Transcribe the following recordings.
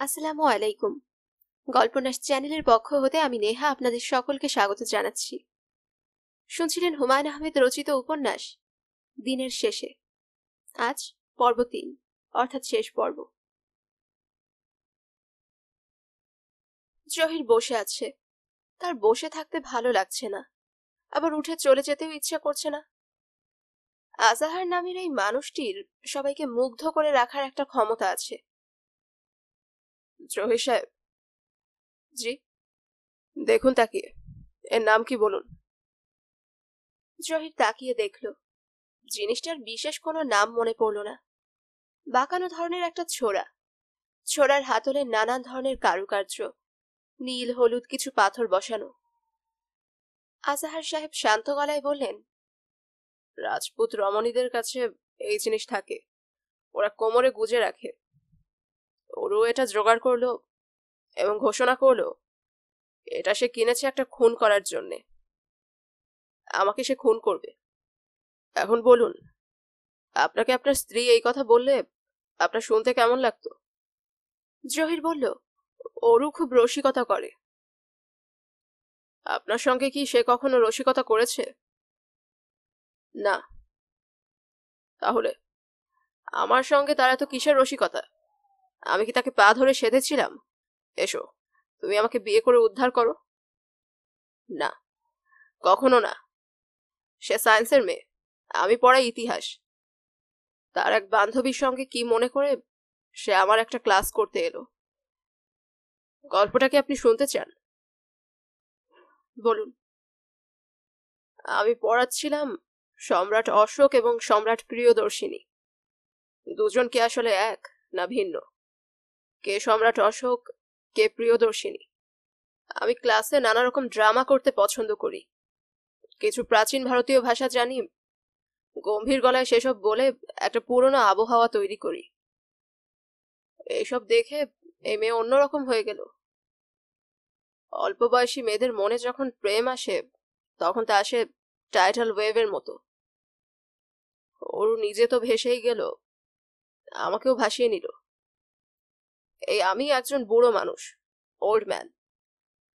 আসসালামু আলাইকুম। গল্পনাশ চ্যানেলের পক্ষ হতে আমি নেহা আপনাদের সকলকে স্বাগত জানাচ্ছি। শুনছিলেন হুমায়ুন আহমেদ রচিত উপন্যাস দিনের শেষে। আজ পর্ব ৩, অর্থাৎ শেষ পর্ব। জহির বসে আছে। তার বসে থাকতে ভালো লাগছে না, আবার উঠে চলে যেতেও ইচ্ছা করছে না। আজাহার নামের এই মানুষটির সবাইকে মুগ্ধ করে রাখার একটা ক্ষমতা আছে। জহির সাহেব। জি। দেখুন তাকিয়ে, এর নাম কি বলুন? জহির তাকিয়ে দেখল। জিনিসটার বিশেষ কোনো নাম মনে পড়ল না। বাঁকানো ধরনের একটা ছোরা, ছোরার হাতলে নানান ধরনের কারুকার্য, নীল হলুদ কিছু পাথর বসানো। আজাহার সাহেব শান্ত গলায় বললেন, রাজপুত রমণীদের কাছে এই জিনিস থাকে, ওরা কোমরে গুজে রাখে। ওরও এটা জোগাড় করলো এবং ঘোষণা করলো এটা সে কিনেছে একটা খুন করার জন্যে। আমাকে সে খুন করবে। এখন বলুন, আপনাকে আপনার স্ত্রী এই কথা বললে আপনার শুনতে কেমন লাগতো? জহির বলল, ওরও খুব রসিকতা করে। আপনার সঙ্গে কি সে কখনো রসিকতা করেছে? না। তাহলে আমার সঙ্গে তার এত কিসের রসিকতা? আমি কি তাকে পা ধরে সেধেছিলাম, এসো তুমি আমাকে বিয়ে করে উদ্ধার করো? না, কখনো না। সে সায়েন্সের মেয়ে, আমি পড়াই ইতিহাস। তার এক বান্ধবীর সঙ্গে কি মনে করে সে আমার একটা ক্লাস করতে এলো। গল্পটা কি আপনি শুনতে চান? বলুন। আমি পড়াচ্ছিলাম সম্রাট অশোক এবং সম্রাট প্রিয়দর্শিনী। দুজন কি আসলে এক না ভিন্ন? কে সম্রাট অশোক, কে প্রিয়দর্শিনী? আমি ক্লাসে নানা রকম ড্রামা করতে পছন্দ করি। কিছু প্রাচীন ভারতীয় ভাষা জানি। গম্ভীর গলায় সেসব বলে একটা পুরনো আবহাওয়া তৈরি করি। এইসব দেখে এই মেয়ে অন্যরকম হয়ে গেল। অল্প বয়সী মেয়েদের মনে যখন প্রেম আসে তখন তা আসে টাইটাল ওয়েভের মতো। ওর নিজে তো ভেসেই গেল, আমাকেও ভাসিয়ে নিল। এই আমি একজন বুড়ো মানুষ, ওল্ড ম্যান।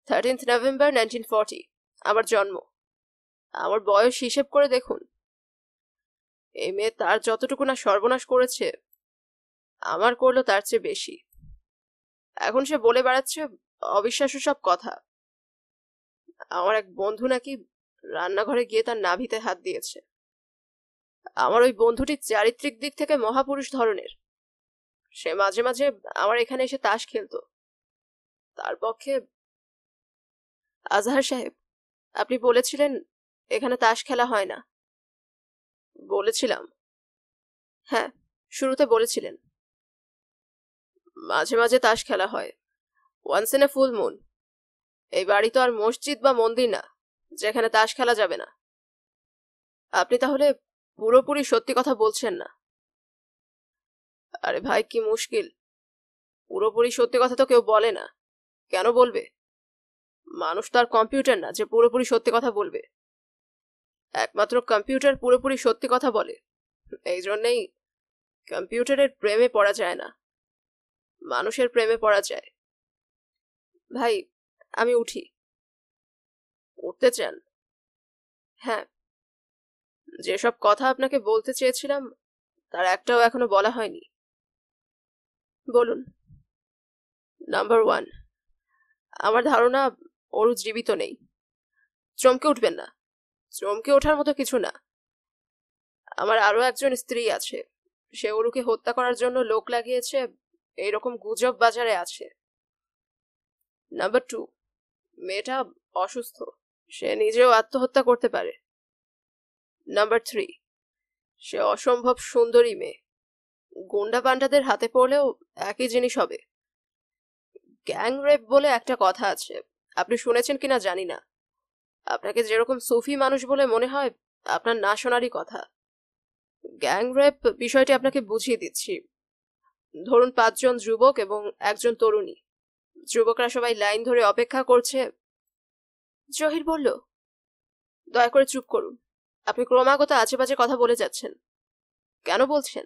13th নভেম্বর 1940 আমার জন্ম। আমার বয়স হিসেব করে দেখুন। এই মেয়ে তার যতটুকু না সর্বনাশ করেছে, আমার করলো তার চেয়ে বেশি। এখন সে বলে বেড়াচ্ছে অবিশ্বাস্য সব কথা। আমার এক বন্ধু নাকি রান্নাঘরে গিয়ে তার নাভিতে হাত দিয়েছে। আমার ওই বন্ধুটি চারিত্রিক দিক থেকে মহাপুরুষ ধরনের। সে মাঝে মাঝে আমার এখানে এসে তাস খেলতো। তার পক্ষে। আজহার সাহেব, আপনি বলেছিলেন এখানে তাস খেলা হয় না। বলেছিলাম? হ্যাঁ, শুরুতে বলেছিলেন। মাঝে মাঝে তাস খেলা হয়, once in a full moon. এই বাড়ি তো আর মসজিদ বা মন্দির না যেখানে তাস খেলা যাবে না। আপনি তাহলে পুরোপুরি সত্যি কথা বলছেন না? আরে ভাই, কি মুশকিল! পুরোপুরি সত্যি কথা তো কেউ বলে না। কেন বলবে? মানুষ তো আর কম্পিউটার না যে পুরোপুরি সত্যি কথা বলবে। একমাত্র কম্পিউটার পুরোপুরি সত্যি কথা বলে। এই জন্যেই কম্পিউটারের প্রেমে পড়া যায় না, মানুষের প্রেমে পড়া যায়। ভাই, আমি উঠি। উঠতে চান? হ্যাঁ। যেসব কথা আপনাকে বলতে চেয়েছিলাম তার একটাও এখনো বলা হয়নি। বলুন। নাম্বার 1, আমার ধারণা ওরু জীবিত নেই। চমকে উঠবেন না, চমকে ওঠার মতো কিছু না। আমার আরো একজন স্ত্রী আছে, সে ওরুকে হত্যা করার জন্য লোক লাগিয়েছে, এইরকম গুজব বাজারে আছে। নাম্বার 2, মেয়েটা অসুস্থ, সে নিজেও আত্মহত্যা করতে পারে। নাম্বার 3, সে অসম্ভব সুন্দরী মেয়ে, গুন্ডা পান্ডাদের হাতে পড়লেও একই জিনিস হবে। গ্যাং রেপ বলে একটা কথা আছে, আপনি শুনেছেন কিনা জানি না। আপনাকে যেরকম সুফি মানুষ বলে মনে হয় আপনার না শোনারই কথা। গ্যাং রেপ বিষয়টি আপনাকে বুঝিয়ে দিচ্ছি। ধরুন 5 জন যুবক এবং একজন তরুণী। যুবকরা সবাই লাইন ধরে অপেক্ষা করছে। জহির বলল, দয়া করে চুপ করুন। আপনি ক্রমাগত আজেবাজে কথা বলে যাচ্ছেন। কেন বলছেন?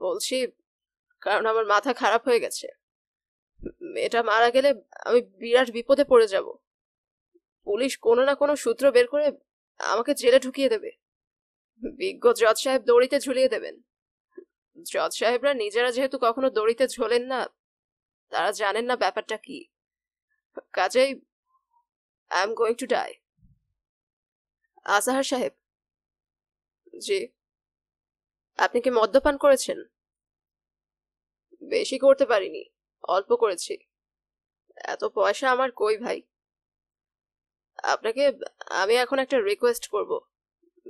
বলছি, কারণ আমার মাথা খারাপ হয়ে গেছে। মেয়েটা মারা গেলে আমি বিরাট বিপদে পড়ে যাব। পুলিশ কোনো না কোনো সূত্র বের করে আমাকে জেলে ঢুকিয়ে দেবে। বিজ্ঞ জজ সাহেব দড়িতে ঝুলিয়ে দেবেন। জজ সাহেবরা নিজেরা যেহেতু কখনো দড়িতে ঝোলেন না, তারা জানেন না ব্যাপারটা কি। কাজেই I am going to die. Azhar সাহেব। জি। আপনি কি মদ্যপান করেছেন? বেশি করতে পারিনি, অল্প করেছি। এত পয়সা আমার কই ভাই। আপনাকে আমি এখন একটা রিকোয়েস্ট করব,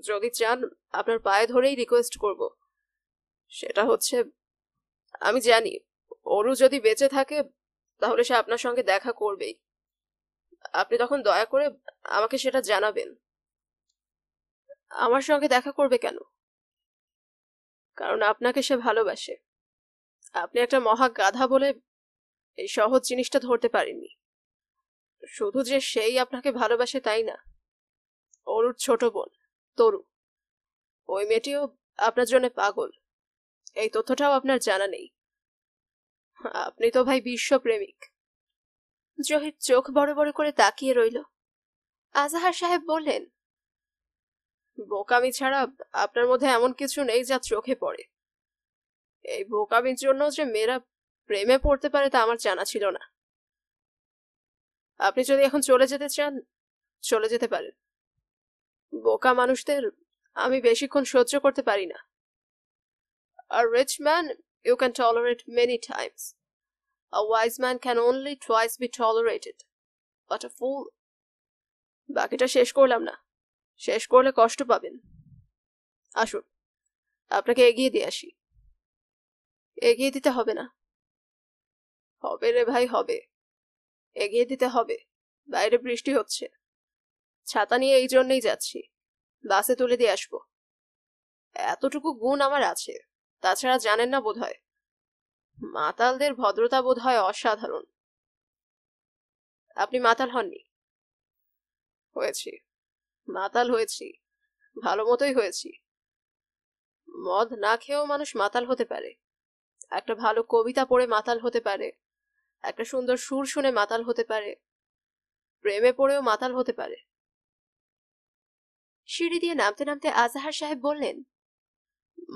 যদি চান আপনার পায়ে ধরেই রিকোয়েস্ট করব। সেটা হচ্ছে, আমি জানি অরু যদি বেঁচে থাকে তাহলে সে আপনার সঙ্গে দেখা করবেই। আপনি তখন দয়া করে আমাকে সেটা জানাবেন। আমার সঙ্গে দেখা করবে কেন? কারণ আপনাকে সে ভালোবাসে। আপনি একটা মহা গাধা বলে এই সহজ জিনিসটা ধরতে পারেননি। শুধু যে সেই আপনাকে ভালোবাসে তাই না, অরুর ছোট বোন তরু, ওই মেয়েটিও আপনার জন্য পাগল। এই তথ্যটাও আপনার জানা নেই। আপনি তো ভাই বিশ্বপ্রেমিক। জহির চোখ বড় বড় করে তাকিয়ে রইল। আজাহার সাহেব বললেন, বোকামি ছাড়া আপনার মধ্যে এমন কিছু নেই যা চোখে পড়ে। এই বোকামির জন্য যে মেয়েরা প্রেমে পড়তে পারে তা আমার জানা ছিল না। আপনি যদি এখন চলে যেতে চান চলে যেতে পারেন। বোকা মানুষদের আমি বেশিক্ষণ সহ্য করতে পারি না। A rich man you can tolerate many times. A wise man can only twice be tolerated. But a fool... বাকিটা শেষ করলাম না, শেষ করলে কষ্ট পাবেন। আসুন আপনাকে এগিয়ে দিয়ে আসি। এগিয়ে দিতে হবে না। হবে রে ভাই, হবে। এগিয়ে দিতে হবে। বাইরে বৃষ্টি হচ্ছে, ছাতা নিয়ে এই জন্যই যাচ্ছি। বাসে তুলে দিয়ে আসবো। এতটুকু গুণ আমার আছে, তাছাড়া জানেন না বোধহয়। মাতালদের ভদ্রতা বোধহয় অসাধারণ। আপনি মাতাল হননি? হয়েছি, মাতাল হয়েছি, ভালো মতোই হয়েছি। মদ না খেয়েও মানুষ মাতাল হতে পারে। একটা ভালো কবিতা পড়ে মাতাল হতে পারে, একটা সুন্দর সুর শুনে মাতাল হতে পারে, প্রেমে পড়েও মাতাল হতে পারে। সিঁড়ি দিয়ে নামতে নামতে আজাহার সাহেব বললেন,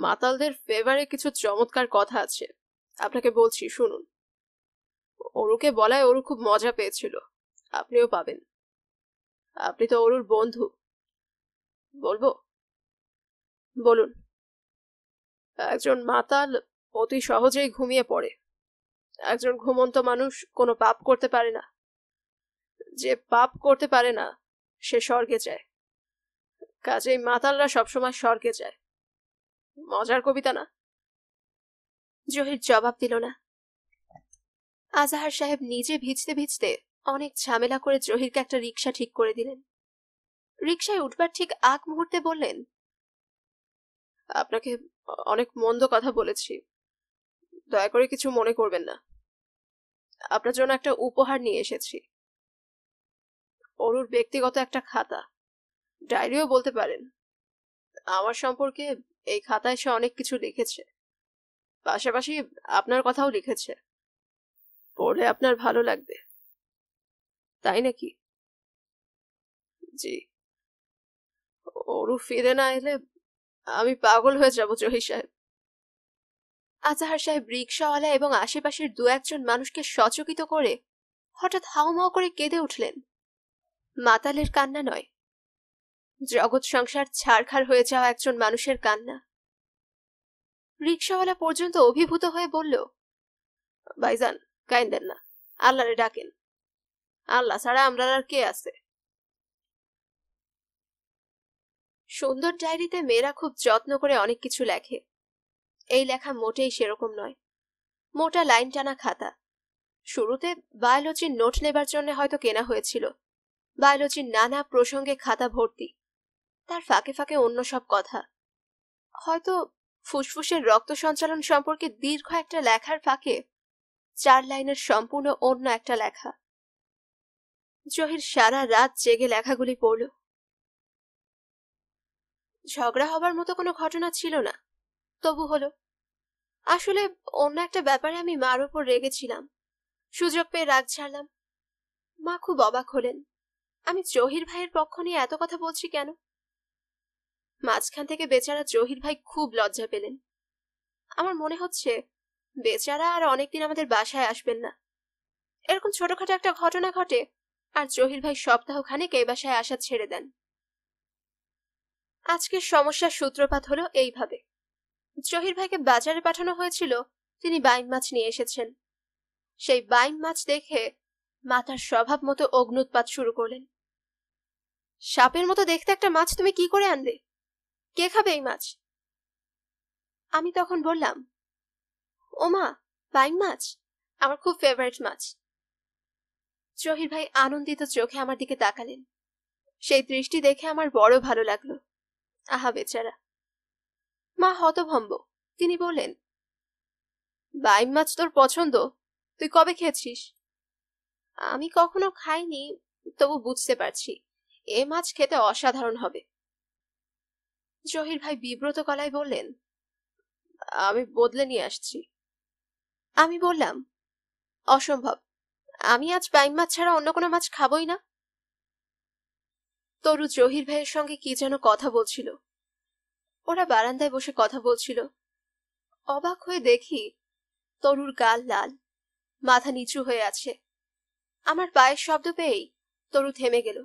মাতালদের ফেভারে কিছু চমৎকার কথা আছে, আপনাকে বলছি শুনুন। অরুকে বলায় অরু খুব মজা পেয়েছিল, আপনিও পাবেন। আপনি তো অরুর বন্ধু। বলবো? বলুন। একজন মাতাল অতি সহজেই ঘুমিয়ে পড়ে। একজন ঘুমন্ত মানুষ কোনো পাপ করতে পারে না। যে পাপ করতে পারে না সে স্বর্গে যায়। কাজেই মাতালরা সবসময় স্বর্গে যায়। মজার কবিতা না? জহির জবাব দিল না। আজাহার সাহেব নিজে ভিজতে ভিজতে অনেক ঝামেলা করে জহিরকে একটা রিক্সা ঠিক করে দিলেন। রিক্সায় উঠবার ঠিক আগ মুহূর্তে বললেন, আপনাকে অনেক মন্দ কথা বলেছি, দয়া করে কিছু মনে করবেন না। আপনার জন্য একটা উপহার নিয়ে এসেছি। অরুর ব্যক্তিগত একটা খাতা, ডায়েরিও বলতে পারেন। আমার সম্পর্কে এই খাতায় সে অনেক কিছু লিখেছে, পাশাপাশি আপনার কথাও লিখেছে। পড়লে আপনার ভালো লাগবে। তাই নাকি? জি। অরু ফিরে না এলে আমি পাগল হয়ে যাব জহির সাহেব। আজাহার সাহেব রিকশাওয়ালা এবং আশেপাশের দু একজন মানুষকে সচকিত করে হঠাৎ হাউমাউ করে কেঁদে উঠলেন। মাতালের কান্না নয়, জগৎ সংসার ছাড়খাড় হয়ে যাওয়া একজন মানুষের কান্না। রিকশাওয়ালা পর্যন্ত অভিভূত হয়ে বলল, ভাইজান কাইন্দেন না, আল্লাহরে ডাকেন। আল্লাহ ছাড়া আমরা আর কে আছে? সুন্দর ডায়েরিতে মেয়েরা খুব যত্ন করে অনেক কিছু লেখে। এই লেখা মোটেই সেরকম নয়। মোটা লাইন টানা খাতা। শুরুতে বায়োলজির নোট নেবার জন্য হয়তো কেনা হয়েছিল। বায়োলজির নানা প্রসঙ্গে খাতা ভর্তি, তার ফাঁকে ফাঁকে অন্য সব কথা। হয়তো ফুসফুসের রক্ত সঞ্চালন সম্পর্কে দীর্ঘ একটা লেখার ফাঁকে 4 লাইনের সম্পূর্ণ অন্য একটা লেখা। জহির সারা রাত জেগে লেখাগুলি পড়ল। ঝগড়া হবার মতো কোনো ঘটনা ছিল না, তবু হলো। আসলে অন্য একটা ব্যাপারে আমি মার উপর রেগেছিলাম, সুযোগ পেয়ে রাগ ঝাড়লাম। মা খুব অবাক হলেন, আমি জহির ভাইয়ের পক্ষ নিয়ে এত কথা বলছি কেন। মাঝখান থেকে বেচারা জহির ভাই খুব লজ্জা পেলেন। আমার মনে হচ্ছে বেচারা আর অনেকদিন আমাদের বাসায় আসবেন না। এরকম ছোটখাটো একটা ঘটনা ঘটে আর জহির ভাই সপ্তাহখানেক এই বাসায় আসা ছেড়ে দেন। আজকের সমস্যার সূত্রপাত হলো এইভাবে। জহির ভাইকে বাজারে পাঠানো হয়েছিল, তিনি বাইম মাছ নিয়ে এসেছেন। সেই বাইম মাছ দেখে মাতার স্বভাব মতো অগ্নুৎপাত শুরু করলেন। সাপের মতো দেখতে একটা মাছ তুমি কি করে আনলে? কে খাবে এই মাছ? আমি তখন বললাম, ও মা, বাইম মাছ আমার খুব ফেভারিট মাছ। জহির ভাই আনন্দিত চোখে আমার দিকে তাকালেন। সেই দৃষ্টি দেখে আমার বড় ভালো লাগলো। আহা বেচারা। মা হতভম্ব। তিনি বললেন, বাইম মাছ তোর পছন্দ? তুই কবে খেয়েছিস? আমি কখনো খাইনি, তবু বুঝতে পারছি এ মাছ খেতে অসাধারণ হবে। জহির ভাই বিব্রত গলায় বললেন, আমি বদলে নিয়ে আসছি। আমি বললাম, অসম্ভব, আমি আজ বাইম মাছ ছাড়া অন্য কোনো মাছ খাবই না। তরু জহির ভাইয়ের সঙ্গে কি যেন কথা বলছিল। ওরা বারান্দায় বসে কথা বলছিল। অবাক হয়ে দেখি তরুর গাল লাল, মাথা নিচু হয়ে আছে। আমার পায়ের শব্দ পেয়েই তরু থেমে গেল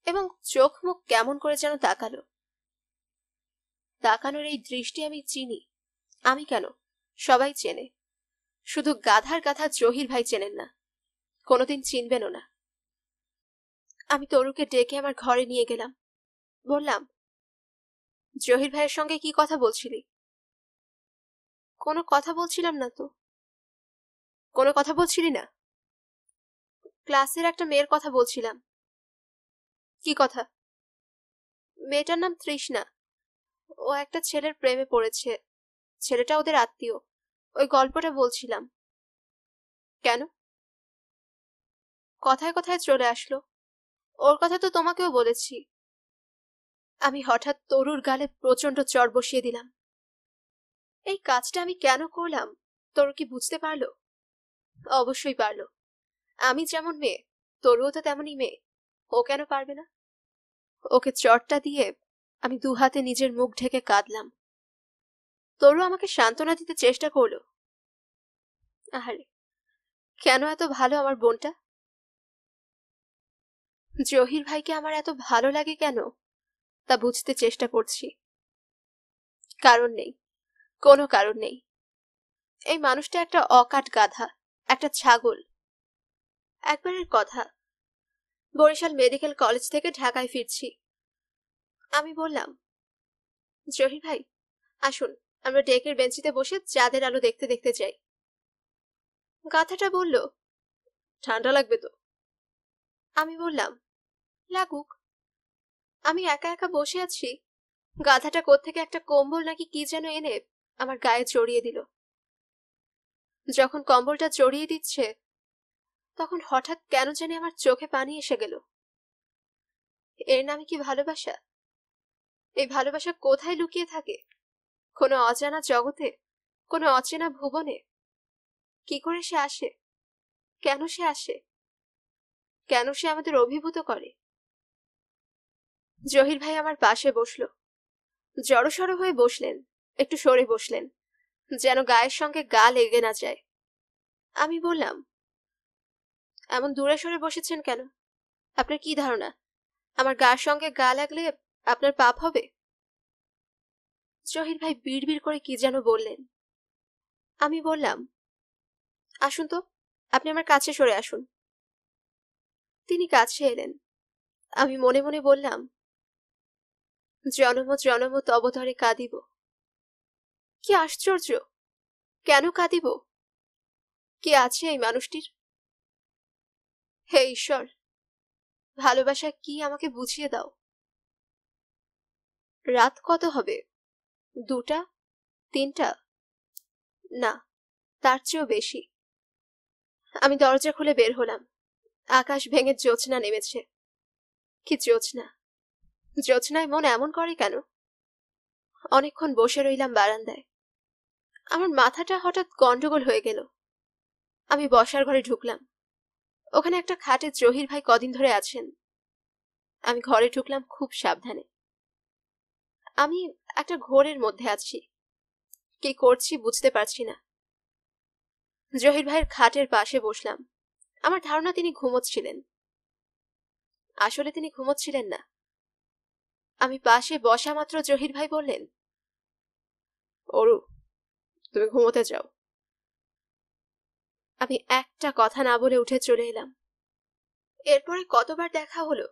এবং চোখ মুখ কেমন করে যেন তাকালো। তাকানোর এই দৃষ্টি আমি চিনি। আমি কেন, সবাই চেনে। শুধু গাধার গাধা জহির ভাই চেনেন না, কোনোদিন চিনবেনও না। আমি তরুকে ডেকে আমার ঘরে নিয়ে গেলাম। বললাম, জহির ভাইয়ের সঙ্গে কি কথা বলছিলি? কোনো কথা বলছিলাম না তো। কোনো কথা বলছিলি না? ক্লাসের একটা মেয়ের কথা বলছিলাম। কি কথা? মেয়েটার নাম তৃষ্ণা। ও একটা ছেলের প্রেমে পড়েছে, ছেলেটা ওদের আত্মীয়। ওই গল্পটা বলছিলাম। কেন? কথায় কথায় চলে আসলো। ওর কথা তো তোমাকেও বলেছি। আমি হঠাৎ তরুর গালে প্রচন্ড চড় বসিয়ে দিলাম। এই কাজটা আমি কেন করলাম তরু কি বুঝতে পারলো? অবশ্যই পারলো। আমি যেমন মেয়ে, তরুও তো তেমনই মেয়ে। ও কেন পারবে না? ওকে চড়টা দিয়ে আমি দু হাতে নিজের মুখ ঢেকে কাঁদলাম। তরু আমাকে সান্ত্বনা দিতে চেষ্টা করলো। আহারে, কেন এত ভালো আমার বোনটা। জহির ভাইকে আমার এত ভালো লাগে কেন তা বুঝতে চেষ্টা করছি। কারণ নেই, কোনো কারণ নেই। এই মানুষটা একটা অকাট গাধা, একটা ছাগল। একবারের কথা, বরিশাল মেডিকেল কলেজ থেকে ঢাকায় ফিরছি। আমি বললাম, জহির ভাই আসুন, আমরা ডেকের বেঞ্চিতে বসে চাঁদের আলো দেখতে দেখতে যাই। গাধাটা বলল, ঠান্ডা লাগবে তো। আমি বললাম, লাগুক। আমি একা একা বসে আছি, গাধাটা কোত্থেকে একটা কম্বল নাকি কি যেন এনে আমার গায়ে জড়িয়ে দিল। যখন কম্বলটা জড়িয়ে দিচ্ছে তখন হঠাৎ কেন জানি আমার চোখে পানি এসে গেল। এর নামে কি ভালোবাসা? এই ভালোবাসা কোথায় লুকিয়ে থাকে? কোনো অজানা জগতে, কোনো অচেনা ভুবনে? কি করে সে আসে? কেন সে আসে? কেন সে আমাদের অভিভূত করে? জহির ভাই আমার পাশে বসলো। জড়সড় হয়ে বসলেন, একটু সরে বসলেন, যেন গায়ের সঙ্গে গা লেগে না যায়। আমি বললাম, এমন দূরে সরে বসেছেন কেন? আপনার কি ধারণা আমার গায়ের সঙ্গে গা লাগলে আপনার পাপ হবে? জহির ভাই বিড়বিড় করে কি যেন বললেন। আমি বললাম, আসুন তো, আপনি আমার কাছে সরে আসুন। তিনি কাছে এলেন। আমি মনে মনে বললাম, জনম জনম তবতরে কাঁদিব। কি আশ্চর্য! কেন কাঁদিব? কে আছে এই মানুষটির? হে ঈশ্বর, ভালোবাসা কি আমাকে বুঝিয়ে দাও। রাত কত হবে? 2টা? 3টা? না, তার চেয়েও বেশি। আমি দরজা খুলে বের হলাম। আকাশ ভেঙে জ্যোৎস্না নেমেছে। কি জ্যোৎস্না! জ্যোৎস্নায় মন এমন করে কেন? অনেকক্ষণ বসে রইলাম বারান্দায়। আমার মাথাটা হঠাৎ গন্ডগোল হয়ে গেল। আমি বসার ঘরে ঢুকলাম। ওখানে একটা খাটে জহির ভাই কদিন ধরে আছেন। আমি ঘরে ঢুকলাম খুব সাবধানে। আমি একটা ঘোরের মধ্যে আছি, কি করছি বুঝতে পারছি না। জহির ভাইয়ের খাটের পাশে বসলাম। আমার ধারণা তিনি ঘুমোচ্ছিলেন। আসলে তিনি ঘুমোচ্ছিলেন না। আমি পাশে বসা মাত্র জহির ভাই বললেন, অরু, তুমি ঘুমোতে যাও। আমি একটা কথা না বলে উঠে চলে এলাম। এরপরে কতবার দেখা হলো,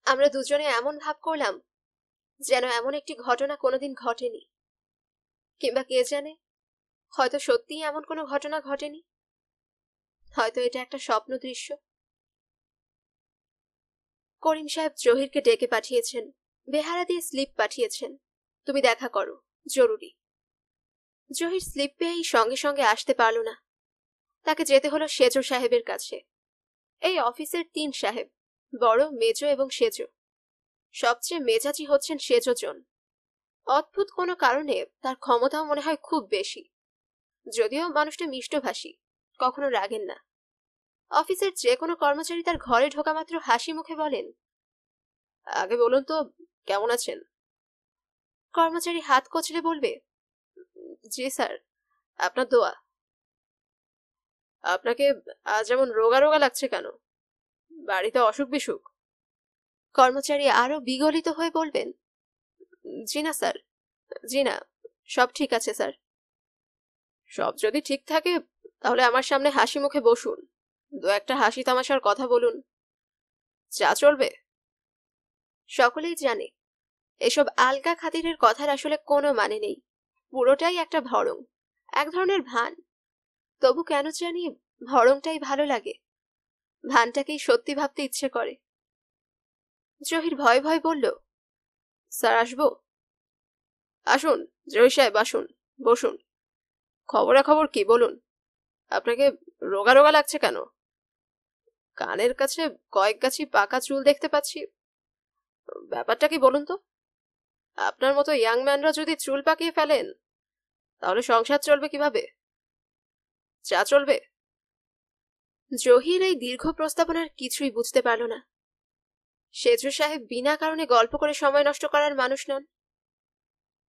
আমরা দুজনে এমন ভাব করলাম যেন এমন একটি ঘটনা কোনোদিন ঘটেনি, কিংবা কে জানে, হয়তো সত্যিই এমন কোনো ঘটনা ঘটেনি, হয়তো এটা একটা স্বপ্ন দৃশ্য। করিম সাহেব জহিরকে ডেকে পাঠিয়েছেন, বেহারা দিয়ে স্লিপ পাঠিয়েছেন, তুমি দেখা করো, জরুরি। জহির স্লিপ পেয়েই সঙ্গে সঙ্গে আসতে পারল না। তাকে যেতে হলো সেজো সাহেবের কাছে। এই অফিসের 3 সাহেব, বড়, মেজো এবং সেজো। সবচেয়ে মেজাজি হচ্ছেন সেজো জন। অদ্ভুত কোনো কারণে তার ক্ষমতাও মনে হয় খুব বেশি। যদিও মানুষটা মিষ্টভাষী, কখনো রাগেন না। অফিসের যে কোনো কর্মচারী তার ঘরে ঢোকা মাত্র হাসি মুখে বলেন, আগে বলুন তো কেমন আছেন। কর্মচারী হাত কচলে বলবে, জি স্যার, আপনার দোয়া। আপনাকে আজ যেমন রোগা রোগা লাগছে কেন, বাড়িতে অসুখ বিসুখ? কর্মচারী আরো বিগলিত হয়ে বলবেন, জি না স্যার, জি না, সব ঠিক আছে স্যার। সব যদি ঠিক থাকে তাহলে আমার সামনে হাসি মুখে বসুন, দু একটা হাসি তামাশার কথা বলুন। চা চলবে? সকলেই জানে এসব আলগা খাতিরের কথার আসলে কোনো মানে নেই। পুরোটাই একটা ভড়ং, এক ধরনের ভান। তবু কেন জানি ভড়ংটাই ভালো লাগে, ভানটাকেই সত্যি ভাবতে ইচ্ছে করে। জহির ভয় ভয় বলল, স্যার আসবো? আসুন জহির সাহেব, আসুন, বসুন। খবরাখবর কি বলুন? আপনাকে রোগা রোগা লাগছে কেন? কানের কাছে কয়েক গাছি পাকা চুল দেখতে পাচ্ছি, ব্যাপারটা কি বলুন তো? আপনার মতো ইয়াং ম্যানরা যদি চুল পাকিয়ে ফেলেন তাহলে সংসার চলবে কিভাবে? চা চলবে? জহির এই দীর্ঘ প্রস্তাবনার কিছুই বুঝতে পারল না। সেজু সাহেব বিনা কারণে গল্প করে সময় নষ্ট করার মানুষ নন,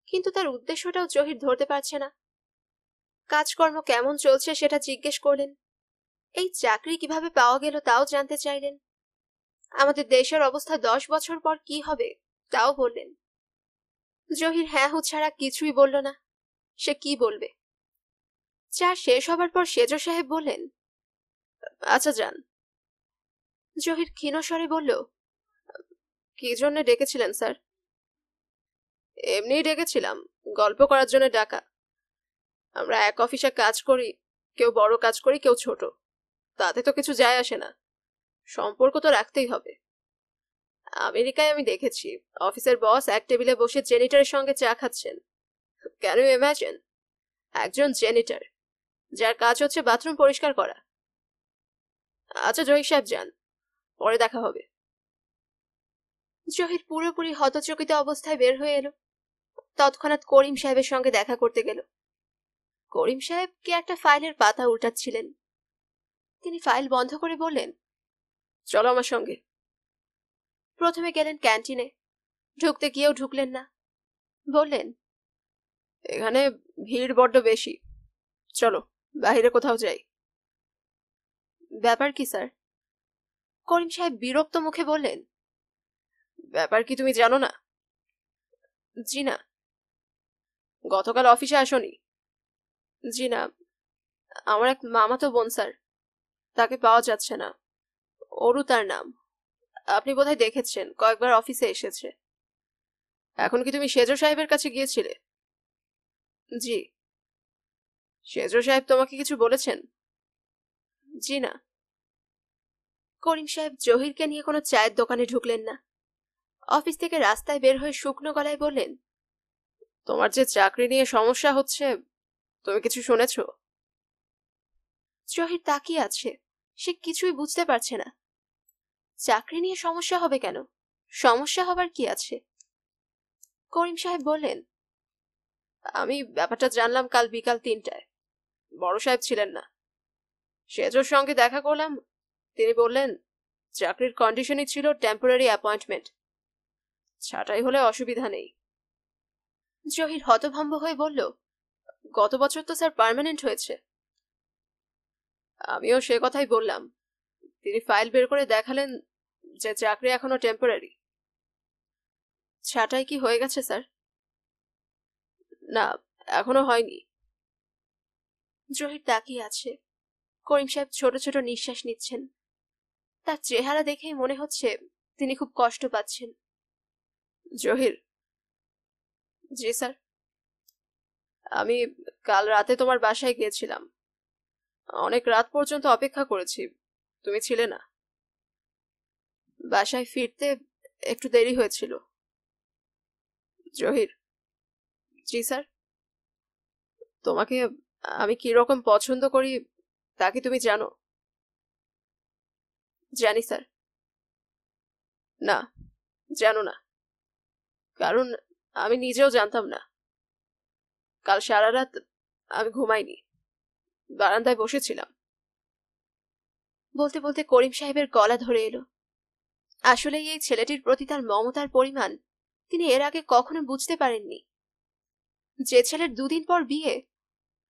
কিন্তু তার উদ্দেশ্যটাও জহির ধরতে পারছে না। কাজকর্ম কেমন চলছে সেটা জিজ্ঞেস করলেন। এই চাকরি কিভাবে পাওয়া গেল তাও জানতে চাইলেন। আমাদের দেশের অবস্থা 10 বছর পর কি হবে তাও বললেন। জহির হ্যাঁ হু ছাড়া কিছুই বলল না। সে কি বলবে? চা শেষ হবার পর সেজো সাহেব বললেন, আচ্ছা যান। জহির ক্ষীণ স্বরে বলল, কি জন্য ডেকেছিলেন স্যার? এমনিই ডেকেছিলাম, গল্প করার জন্য ডাকা। আমরা এক অফিসে কাজ করি, কেউ বড় কাজ করি, কেউ ছোট, তাতে তো কিছু যায় আসে না, সম্পর্ক তো রাখতেই হবে। আমেরিকায় আমি দেখেছি অফিসের বস এক টেবিলে বসে জেনিটারের সঙ্গে চা খাচ্ছেন। ক্যান ইউ ইমাজিন, একজন জেনিটার যার কাজ হচ্ছে বাথরুম পরিষ্কার করা। আচ্ছা জহির সাহেব যান, পরে দেখা হবে। জহির পুরোপুরি হতচকিত অবস্থায় বের হয়ে এলো। তৎক্ষণাৎ করিম সাহেবের সঙ্গে দেখা করতে গেল। করিম সাহেব কি একটা ফাইলের পাতা উল্টাচ্ছিলেন। তিনি ফাইল বন্ধ করে বললেন, চলো আমার সঙ্গে। প্রথমে গেলেন ক্যান্টিনে, ঢুকতে গিয়েও ঢুকলেন না। বললেন, এখানে ভিড় বড্ড বেশি, চলো বাইরে কোথাও যাই। ব্যাপার কি স্যার? করিম সাহেব বিরক্ত মুখে বললেন, ব্যাপার কি তুমি জানো না? জি না। গতকাল অফিসে আসোনি? জি না, আমার এক মামাতো বোন স্যার, তাকে পাওয়া যাচ্ছে না। অরু তার নাম, আপনি বোধহয় দেখেছেন, কয়েকবার অফিসে এসেছে। এখন কি তুমি সেজো সাহেবের কাছে গিয়েছিলে? জি। সেজো সাহেব তোমাকে কিছু বলেছেন? জি না। করিম সাহেব জহিরকে নিয়ে কোনো চায়ের দোকানে ঢুকলেন না। অফিস থেকে রাস্তায় বের হয়ে শুকনো গলায় বললেন, তোমার যে চাকরি নিয়ে সমস্যা হচ্ছে, তুমি কিছু শুনেছ? জহির তাকিয়ে আছে, সে কিছুই বুঝতে পারছে না। চাকরি নিয়ে সমস্যা হবে কেন? সমস্যা হবার কি আছে? করিম সাহেব বললেন, আমি ব্যাপারটা জানলাম কাল বিকাল 3টায়। বড় সাহেব ছিলেন না, সেজোর সঙ্গে দেখা করলাম। তিনি বললেন চাকরির কন্ডিশনই ছিল টেম্পোরারি অ্যাপয়েন্টমেন্ট, ছাঁটাই হলে অসুবিধা নেই। জহির হতভম্ব হয়ে বলল, গত বছর তো স্যার পার্মানেন্ট হয়েছে। আমিও সে কথাই বললাম। তিনি ফাইল বের করে দেখালেন যে চাকরি এখনো টেম্পোরারি। ছাঁটাই কি হয়ে গেছে স্যার? না, এখনো হয়নি। জহির তাকিয়ে আছে। করিম সাহেব ছোট ছোট নিঃশ্বাস নিচ্ছেন। তার চেহারা দেখেই মনে হচ্ছে তিনি খুব কষ্ট পাচ্ছেন। জহির। জি স্যার। আমি কাল রাতে তোমার বাসায় গিয়েছিলাম, অনেক রাত পর্যন্ত অপেক্ষা করেছি, তুমি ছিলে না। বাসায় ফিরতে একটু দেরি হয়েছিল। জহির। জি স্যার। তোমাকে আমি কি রকম পছন্দ করি তা কি তুমি জানো? জানি স্যার। না, জানো না, কারণ আমি নিজেও জানতাম না। কাল সারা রাত আমি ঘুমাইনি, বারান্দায় বসেছিলাম। বলতে বলতে করিম সাহেবের গলা ধরে এলো। আসলে এই ছেলেটির প্রতি তার মমতার পরিমাণ তিনি এর আগে কখনো বুঝতে পারেননি। যে ছেলের 2 দিন পর বিয়ে,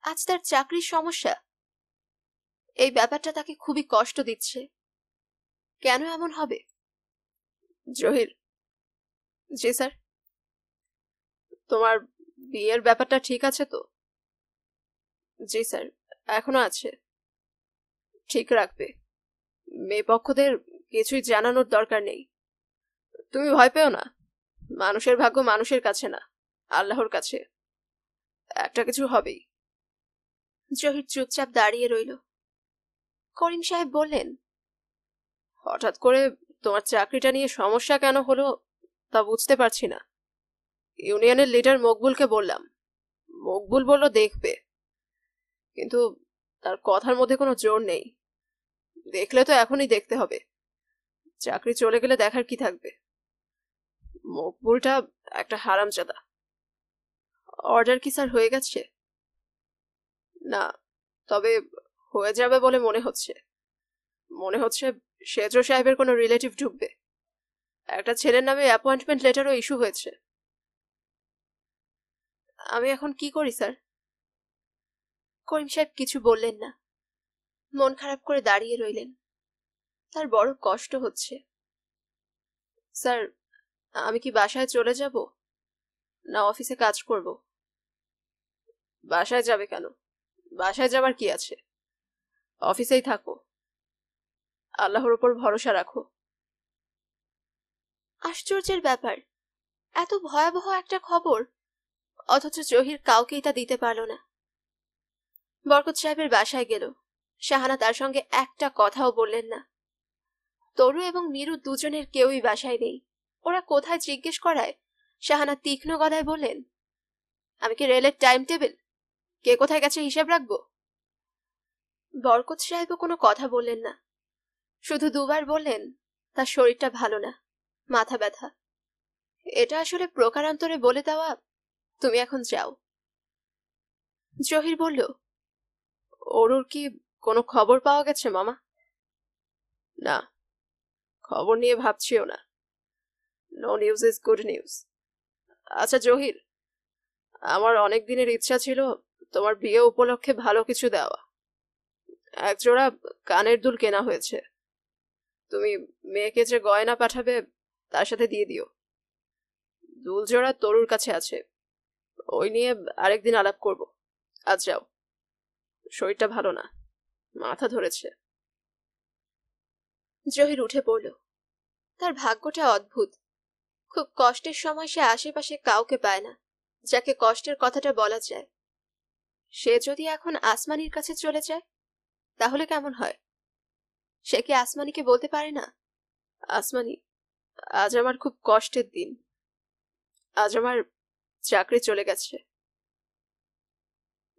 আজ তার চাকরির সমস্যা। এই ব্যাপারটা তাকে খুবই কষ্ট দিচ্ছে। কেন এমন হবে? জহির। জি স্যার। তোমার বিয়ের ব্যাপারটা ঠিক আছে তো? জি স্যার, এখনো আছে। ঠিক রাখবে। মেয়ে পক্ষদের কিছুই জানানোর দরকার নেই। তুমি ভয় পেও না, মানুষের ভাগ্য মানুষের কাছে না, আল্লাহর কাছে। একটা কিছু হবেই। জহির চুপচাপ দাঁড়িয়ে রইল। করিম সাহেব বললেন, হঠাৎ করে তোমার চাকরিটা নিয়ে সমস্যা কেন হলো তা বুঝতে পারছি না। ইউনিয়নের লিডার মকবুলকে বললাম, মকবুল বলল দেখবে, কিন্তু তার কথার মধ্যে কোনো জোর নেই। দেখলে তো এখনই দেখতে হবে, চাকরি চলে গেলে দেখার কি থাকবে। মকবুলটা একটা হারামজাদা। অর্ডার কি স্যার হয়ে গেছে? না, তবে হয়ে যাবে বলে মনে হচ্ছে সেজো সাহেবের কোনো রিলেটিভ ঢুকবে। একটা ছেলের নামে অ্যাপয়েন্টমেন্ট লেটারও ইস্যু হয়েছে। আমি এখন কি করি স্যার? করিম সাহেব কিছু বললেন না, মন খারাপ করে দাঁড়িয়ে রইলেন। তার বড় কষ্ট হচ্ছে। স্যার, আমি কি বাসায় চলে যাব, না অফিসে কাজ করব? বাসায় যাবে কেন? বাসায় যাবার কি আছে, অফিসেই থাকো। আল্লাহর উপর ভরসা রাখো। আশ্চর্যের ব্যাপার, এত ভয়াবহ একটা খবর, অথচ জহির কাউকেই তা দিতে পারল না। বরকত সাহেবের বাসায় গেল। শাহানা তার সঙ্গে একটা কথাও বললেন না। তরু এবং মিরু দুজনের কেউই বাসায় নেই। ওরা কোথায় জিজ্ঞেস করায় শাহানা তীক্ষ্ণ গলায় বললেন, আমি কি রেলের টাইম টেবিল, কে কোথায় গেছে হিসাব রাখবো? বরকত সাহেবও কোনো কথা বললেন না, শুধু দুবার বললেন তার শরীরটা ভালো না, মাথা ব্যথা। এটা আসলে প্রকারান্তরে বলে দেওয়া, তুমি এখন যাও। জহির বলল, ওর কি কোনো খবর পাওয়া গেছে মামা? না, খবর নিয়ে ভাবছিও না। No news is good news. আচ্ছা জহির, আমার অনেক দিনের ইচ্ছা ছিল তোমার বিয়ে উপলক্ষে ভালো কিছু দেওয়া। একজোড়া কানের দুল কেনা হয়েছে, তুমি মেয়েকে যে গয়না পাঠাবে তার সাথে দিয়ে দিও। দুল জোড়া তরুর কাছে আছে, ওই নিয়ে আরেকদিন আলাপ করব। আজ যাও, শরীরটা ভালো না, মাথা ধরেছে। জহির উঠে পড়ল। তার ভাগ্যটা অদ্ভুত। খুব কষ্টের সময় সে আশেপাশে কাউকে পায় না যাকে কষ্টের কথাটা বলা যায়। সে যদি এখন আসমানির কাছে চলে যায় তাহলে কেমন হয়? সে কি আসমানিকে বলতে পারে না, আসমানি, আজ আমার খুব কষ্টের দিন, আজ আমার চাকরি চলে গেছে?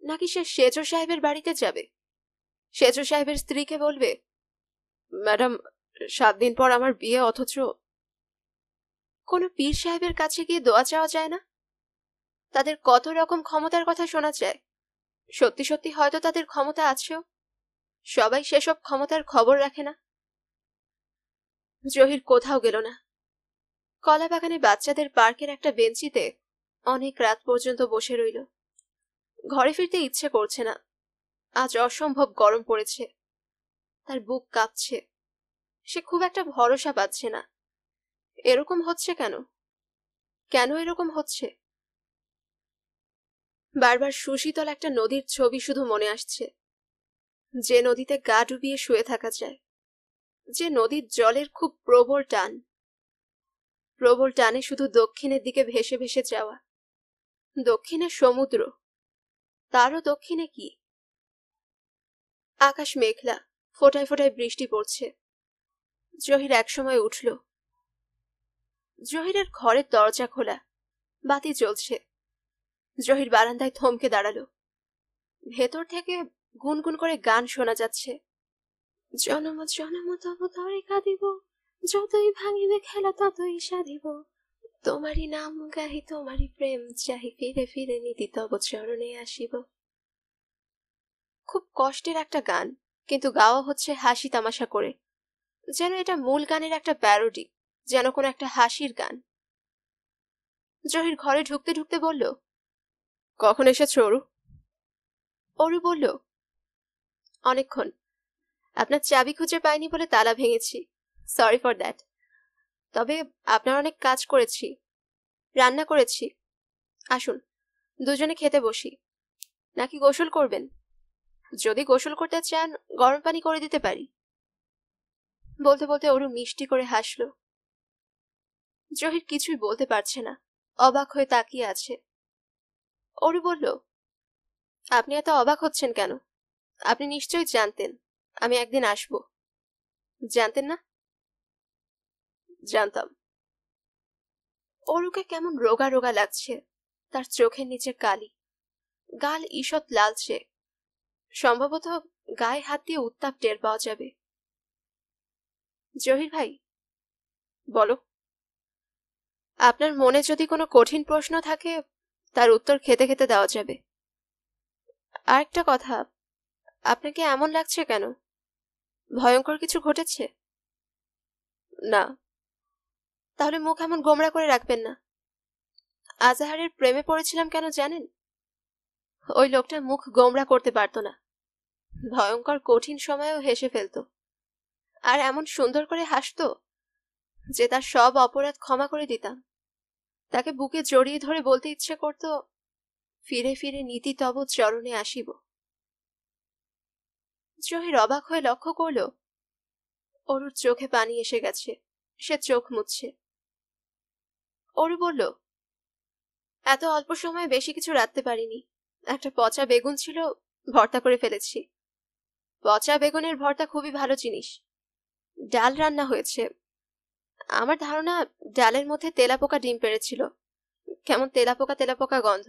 নাকি সে সেজো সাহেবের বাড়িতে যাবে, সেজো সাহেবের স্ত্রীকে বলবে, ম্যাডাম 7 দিন পর আমার বিয়ে, অথচ কোনো পীর সাহেবের কাছে গিয়ে দোয়া চাওয়া যায় না? তাদের কত রকম ক্ষমতার কথা শোনা যায়। সত্যি সত্যি হয়তো তাদের ক্ষমতা আছেও, সবাই সেসব ক্ষমতার খবর রাখে না। জহির কোথাও গেল না। কলা বাগানে বাচ্চাদের পার্কের একটা বেঞ্চিতে অনেক রাত পর্যন্ত বসে রইল। ঘরে ফিরতে ইচ্ছে করছে না। আজ অসম্ভব গরম পড়েছে। তার বুক কাঁপছে। সে খুব একটা ভরসা পাচ্ছে না। এরকম হচ্ছে কেন? কেন এরকম হচ্ছে? বারবার সুশীতল একটা নদীর ছবি শুধু মনে আসছে, যে নদীতে গা ডুবিয়ে শুয়ে থাকা যায়, যে নদীর জলের খুব প্রবল টান, প্রবল টানে শুধু দক্ষিণের দিকে ভেসে ভেসে যাওয়া। দক্ষিণে সমুদ্র, তারও দক্ষিণে কি? আকাশ মেঘলা, ফোটায় ফোটায় বৃষ্টি পড়ছে। জহির একসময় উঠল। জহিরের ঘরের দরজা খোলা, বাতি জ্বলছে। জহির বারান্দায় থমকে দাঁড়ালো। ভেতর থেকে গুনগুন করে গান শোনা যাচ্ছে। জনম জনম তব তরে কাঁদিব, যতই ভাঙিবে খেলা ততই সাধিব, তোমারই নাম গাহি তোমারই প্রেম চাহি, ফিরে ফিরে নীতি তব চরণে আসিব। খুব কষ্টের একটা গান, কিন্তু গাওয়া হচ্ছে হাসি তামাশা করে, যেন এটা মূল গানের একটা প্যারোডি, যেন কোনো একটা হাসির গান। জহির ঘরে ঢুকতে ঢুকতে বলল, কখন এসেছ অরু? অরু বলল, অনেকক্ষণ। আপনার চাবি খুঁজে পাইনি বলে তালা ভেঙেছি, সরি ফর দ্যাট। তবে আপনার অনেক কাজ করেছি, রান্না করেছি। আসুন দুজনে খেতে বসি। নাকি গোসল করবেন? যদি গোসল করতে চান গরম পানি করে দিতে পারি। বলতে বলতে অরু মিষ্টি করে হাসলো। জহির কিছুই বলতে পারছে না, অবাক হয়ে তাকিয়ে আছে। অরু বলল, আপনি এত অবাক হচ্ছেন কেন? আপনি নিশ্চয়ই জানতেন আমি একদিন আসব। জানতেন না? জানতাম। অরুকে কেমন রোগা রোগা লাগছে। তার চোখের নিচে কালি, গাল ঈষৎ লালচে। সম্ভবত গায়ে হাত দিয়ে উত্তাপ টের পাওয়া যাবে। জহির ভাই, বলো। আপনার মনে যদি কোনো কঠিন প্রশ্ন থাকে তার উত্তর খেতে খেতে দেওয়া যাবে। আরেকটা কথা, আপনাকে এমন লাগছে কেন? ভয়ঙ্কর কিছু ঘটেছে? না। তাহলে মুখ এমন গোমড়া করে রাখবেন না। আজাহারের প্রেমে পড়েছিলাম কেন জানেন? ওই লোকটা মুখ গোমড়া করতে পারতো না। ভয়ঙ্কর কঠিন সময়েও হেসে ফেলতো। আর এমন সুন্দর করে হাসতো যে তার সব অপরাধ ক্ষমা করে দিতাম। তাকে বুকে জড়িয়ে ধরে বলতে ইচ্ছে করত, ফিরে ফিরে নীতি তব চরণে আসিব। জহির অবাক হয়ে লক্ষ্য করল অরুর চোখে পানি এসে গেছে। সে চোখ মুছছে। অরু বলল, এত অল্প সময়ে বেশি কিছু রাখতে পারিনি। একটা পচা বেগুন ছিল, ভর্তা করে ফেলেছি। পচা বেগুনের ভর্তা খুবই ভালো জিনিস। ডাল রান্না হয়েছে। আমার ধারণা ডালের মধ্যে তেলাপোকা ডিম পেড়েছিল। কেমন তেলাপোকা তেলাপোকা গন্ধ।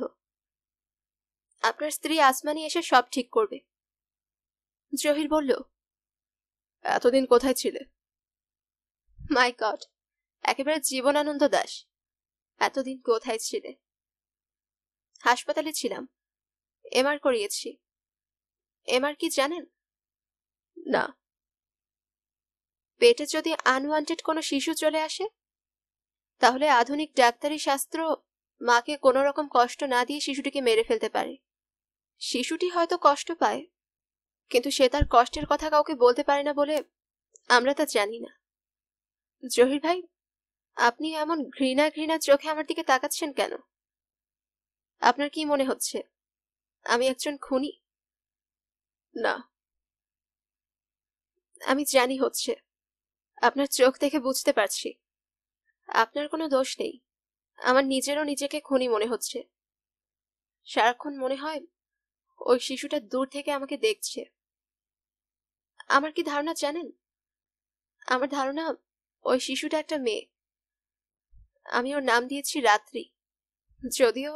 আপনার স্ত্রী আসমানি এসে সব ঠিক করবে। জহির বলল, এতদিন কোথায় ছিলে? মাই গড, একেবারে জীবনানন্দ দাস। এতদিন কোথায় ছিলে? হাসপাতালে ছিলাম, এমআর করিয়েছি। এমআর কি জানেন? না। পেটে যদি আনওয়ান্টেড কোনো শিশু চলে আসে, তাহলে আধুনিক ডাক্তারি শাস্ত্র মাকে কোনো রকম কষ্ট না দিয়ে শিশুটিকে মেরে ফেলতে পারে। শিশুটি হয়তো কষ্ট পায়, কিন্তু সে তার কষ্টের কথা কাউকে বলতে পারে না বলে আমরা তা জানি না। জহির ভাই, আপনি এমন ঘৃণা ঘৃণা চোখে আমার দিকে তাকাচ্ছেন কেন? আপনার কি মনে হচ্ছে আমি একজন খুনি? না। আমি জানি হচ্ছে। আপনার চোখ দেখে বুঝতে পারছি। আপনার কোনো দোষ নেই। আমার নিজেরও নিজেকে খুনি মনে হচ্ছে। সারাক্ষণ মনে হয় ওই শিশুটা দূর থেকে আমাকে দেখছে। আমার কি ধারণা জানেন? আমার ধারণা ওই শিশুটা একটা মেয়ে। আমি ওর নাম দিয়েছি রাত্রি, যদিও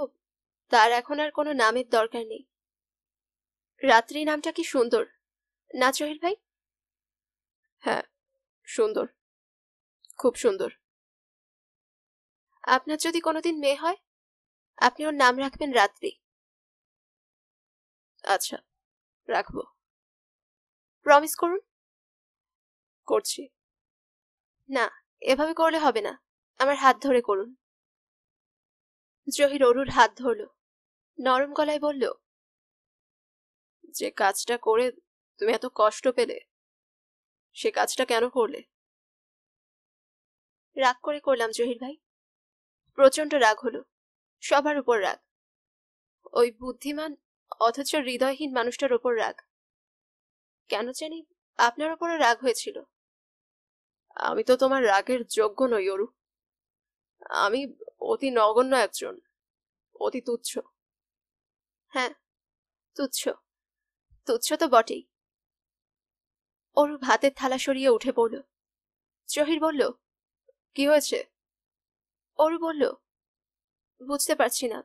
তার এখন আর কোনো নামের দরকার নেই। রাত্রি নামটা কি সুন্দর না জহির ভাই? হ্যাঁ, সুন্দর, খুব সুন্দর। আপনার যদি কোনোদিন মেয়ে হয়, আপনি ওর নাম রাখবেন রাত্রি। আচ্ছা, রাখবো। প্রমিস করুন। করছি। না, এভাবে করলে হবে না, আমার হাত ধরে করুন। জহির অরুর হাত ধরল, নরম গলায় বলল, যে কাজটা করে তুমি এত কষ্ট পেলে, সে কাজটা কেন করলে? রাগ করে করলাম জহির ভাই, প্রচন্ড রাগ হলো, সবার উপর রাগ, ওই বুদ্ধিমান অথচ হৃদয়হীন মানুষটার ওপর রাগ। কেন জানি আপনার ওপরও রাগ হয়েছিল। আমি তো তোমার রাগের যোগ্য নই অরু। আমি অতি নগণ্য একজন, অতি তুচ্ছ। হ্যাঁ, তুচ্ছ, তুচ্ছ তো বটেই। অরু ভাতের থালা সরিয়ে উঠে পড়ল। জহির বলল, কি হয়েছে? অরু বলল, বুঝতে পারছি না,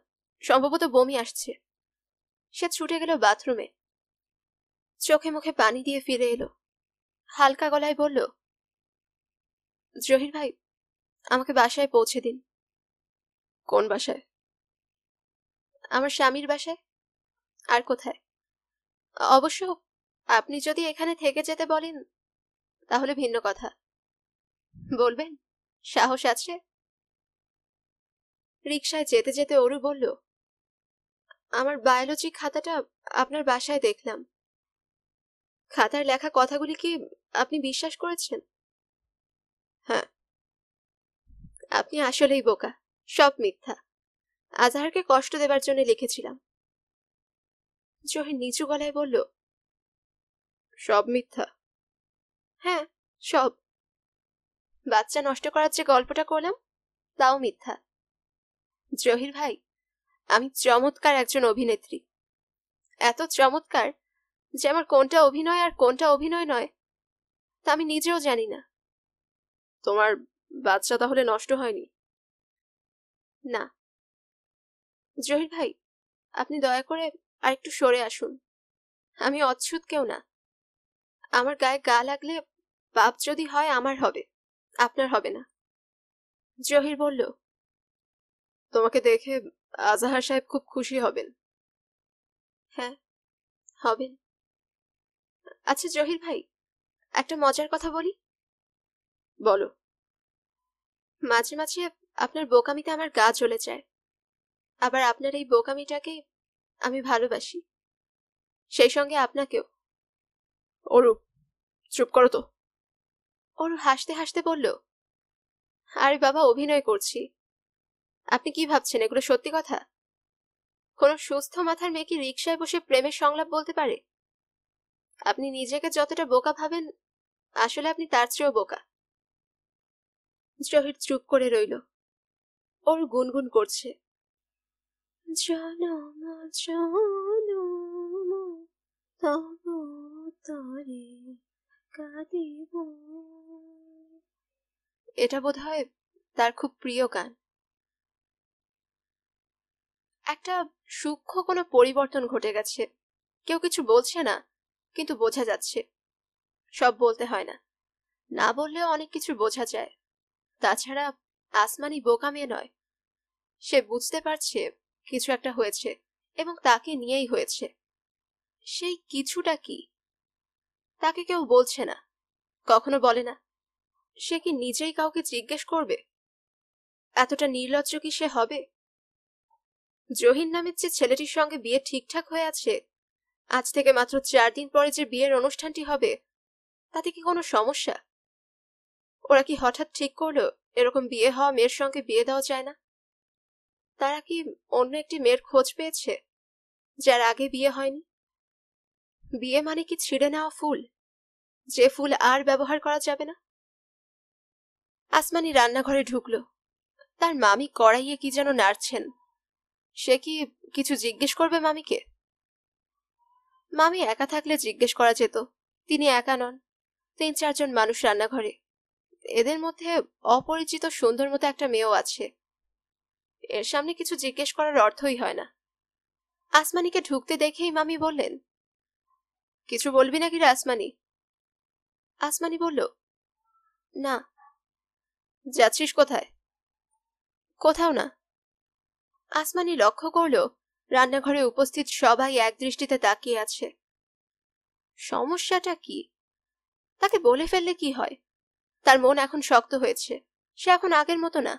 সম্ভবত বমি আসছে। সে ছুটে গেল বাথরুমে, চোখে মুখে পানি দিয়ে ফিরে এলো, হালকা গলায় বলল, জহির ভাই, আমাকে বাসায় পৌঁছে দিন। কোন বাসায়? আমার স্বামীর বাসায়। আর কোথায়? অবশ্য আপনি যদি এখানে থেকে যেতে বলেন তাহলে ভিন্ন কথা। বলবেন? সাহস আছে? রিকশায় যেতে যেতে অরু বলল, আমার বায়োলজি খাতাটা আপনার বাসায় দেখলাম। খাতার লেখা কথাগুলি কি আপনি বিশ্বাস করেছেন? হ্যাঁ। আপনি আসলেই বোকা, সব মিথ্যা। আজহারকে কষ্ট দেবার জন্য লিখেছিলাম। জহির নিচু গলায় বলল, সব মিথ্যা? হ্যাঁ, সব। বাচ্চা নষ্ট করার যে গল্পটা করলাম তাও মিথ্যা। জহির ভাই, আমি চমৎকার একজন অভিনেত্রী, এত চমৎকার যে আমার কোনটা অভিনয় আর কোনটা অভিনয় নয় তা আমি নিজেও জানি না। তোমার বাচ্চা তাহলে নষ্ট হয়নি? না। জহির ভাই, আপনি দয়া করে আর একটু সরে আসুন। আমি অচ্ছুত কেউ না, আমার গায়ে গা লাগলে পাপ যদি হয় আমার হবে, আপনার হবে না। জহির বলল, তোমাকে দেখে আজহার সাহেব খুব খুশি হবেন। হ্যাঁ, হবেন। আচ্ছা জহির ভাই, একটা মজার কথা বলি। বলো। মাঝে মাঝে আপনার বোকামিতে আমার গা জ্বলে যায়, আবার আপনার এই বোকামিটাকে আমি ভালোবাসি, সেই সঙ্গে আপনাকেও। অরু, চুপ করো তো। অরু হাসতে হাসতে বলল, আরে বাবা, অভিনয় করছি। আপনি কি ভাবছেন এগুলো সত্যি কথা? কোন সুস্থ মাথার মেয়ে কি রিকশায় বসে প্রেমের সংলাপ বলতে পারে? আপনি নিজেকে যতটা বোকা ভাবেন, আসলে আপনি তার চেয়েও বোকা। জহির চুপ করে রইল। ওর গুনগুন করছে, জনম জনম তব তরে কাঁদিব। এটা বোধহয় তার খুব প্রিয় গান। একটা সূক্ষ্ম কোনো পরিবর্তন ঘটে গেছে। কেউ কিছু বলছে না, কিন্তু বোঝা যাচ্ছে। সব বলতে হয় না, না বললেও অনেক কিছু বোঝা যায়। তাছাড়া আসমানি বোকা মেয়ে নয়, সে বুঝতে পারছে কিছু একটা হয়েছে, এবং তাকে নিয়েই হয়েছে। সেই কিছুটা কি তাকে কেউ বলছে না, কখনো বলে না। সে কি নিজেই কাউকে জিজ্ঞেস করবে? এতটা নির্লজ্জ কি সে হবে? জহির নামের যে ছেলেটির সঙ্গে বিয়ে ঠিকঠাক হয়ে আছে, আজ থেকে মাত্র 4 দিন পরে যে বিয়ের অনুষ্ঠানটি হবে, তাতে কি কোনো সমস্যা? ওরা কি হঠাৎ ঠিক করলো এরকম বিয়ে হওয়া মেয়ের সঙ্গে বিয়ে দেওয়া যায় না? তারা কি অন্য একটি মেয়ের খোঁজ পেয়েছে যার আগে বিয়ে হয়নি? বিয়ে মানে কি ছিঁড়ে নেওয়া ফুল, যে ফুল আর ব্যবহার করা যাবে না? আসমানি রান্নাঘরে ঢুকলো, তার মামি কড়াইয়ে কি যেন নাড়ছেন। সে কি কিছু জিজ্ঞেস করবে মামিকে? মামি একা থাকলে জিজ্ঞেস করা যেত, তিনি একা নন, 3-4 জন মানুষ রান্নাঘরে। এদের মধ্যে অপরিচিত সুন্দর মতো একটা মেয়েও আছে। এর সামনে কিছু জিজ্ঞেস করার অর্থই হয় না। আসমানিকে ঢুকতে দেখেই মামি বললেন, কিছু বলবি নাকি রে আসমানি? আসমানি বলল, না। যাচ্ছিস কোথায়? কোথাও না। আসমানি লক্ষ্য করল রান্নাঘরে উপস্থিত সবাই এক দৃষ্টিতে তাকিয়ে আছে। সমস্যাটা কি? তাকে বলে ফেললে কি হয়? তার মন এখন শক্ত হয়েছে, সে এখন আগের মতো না,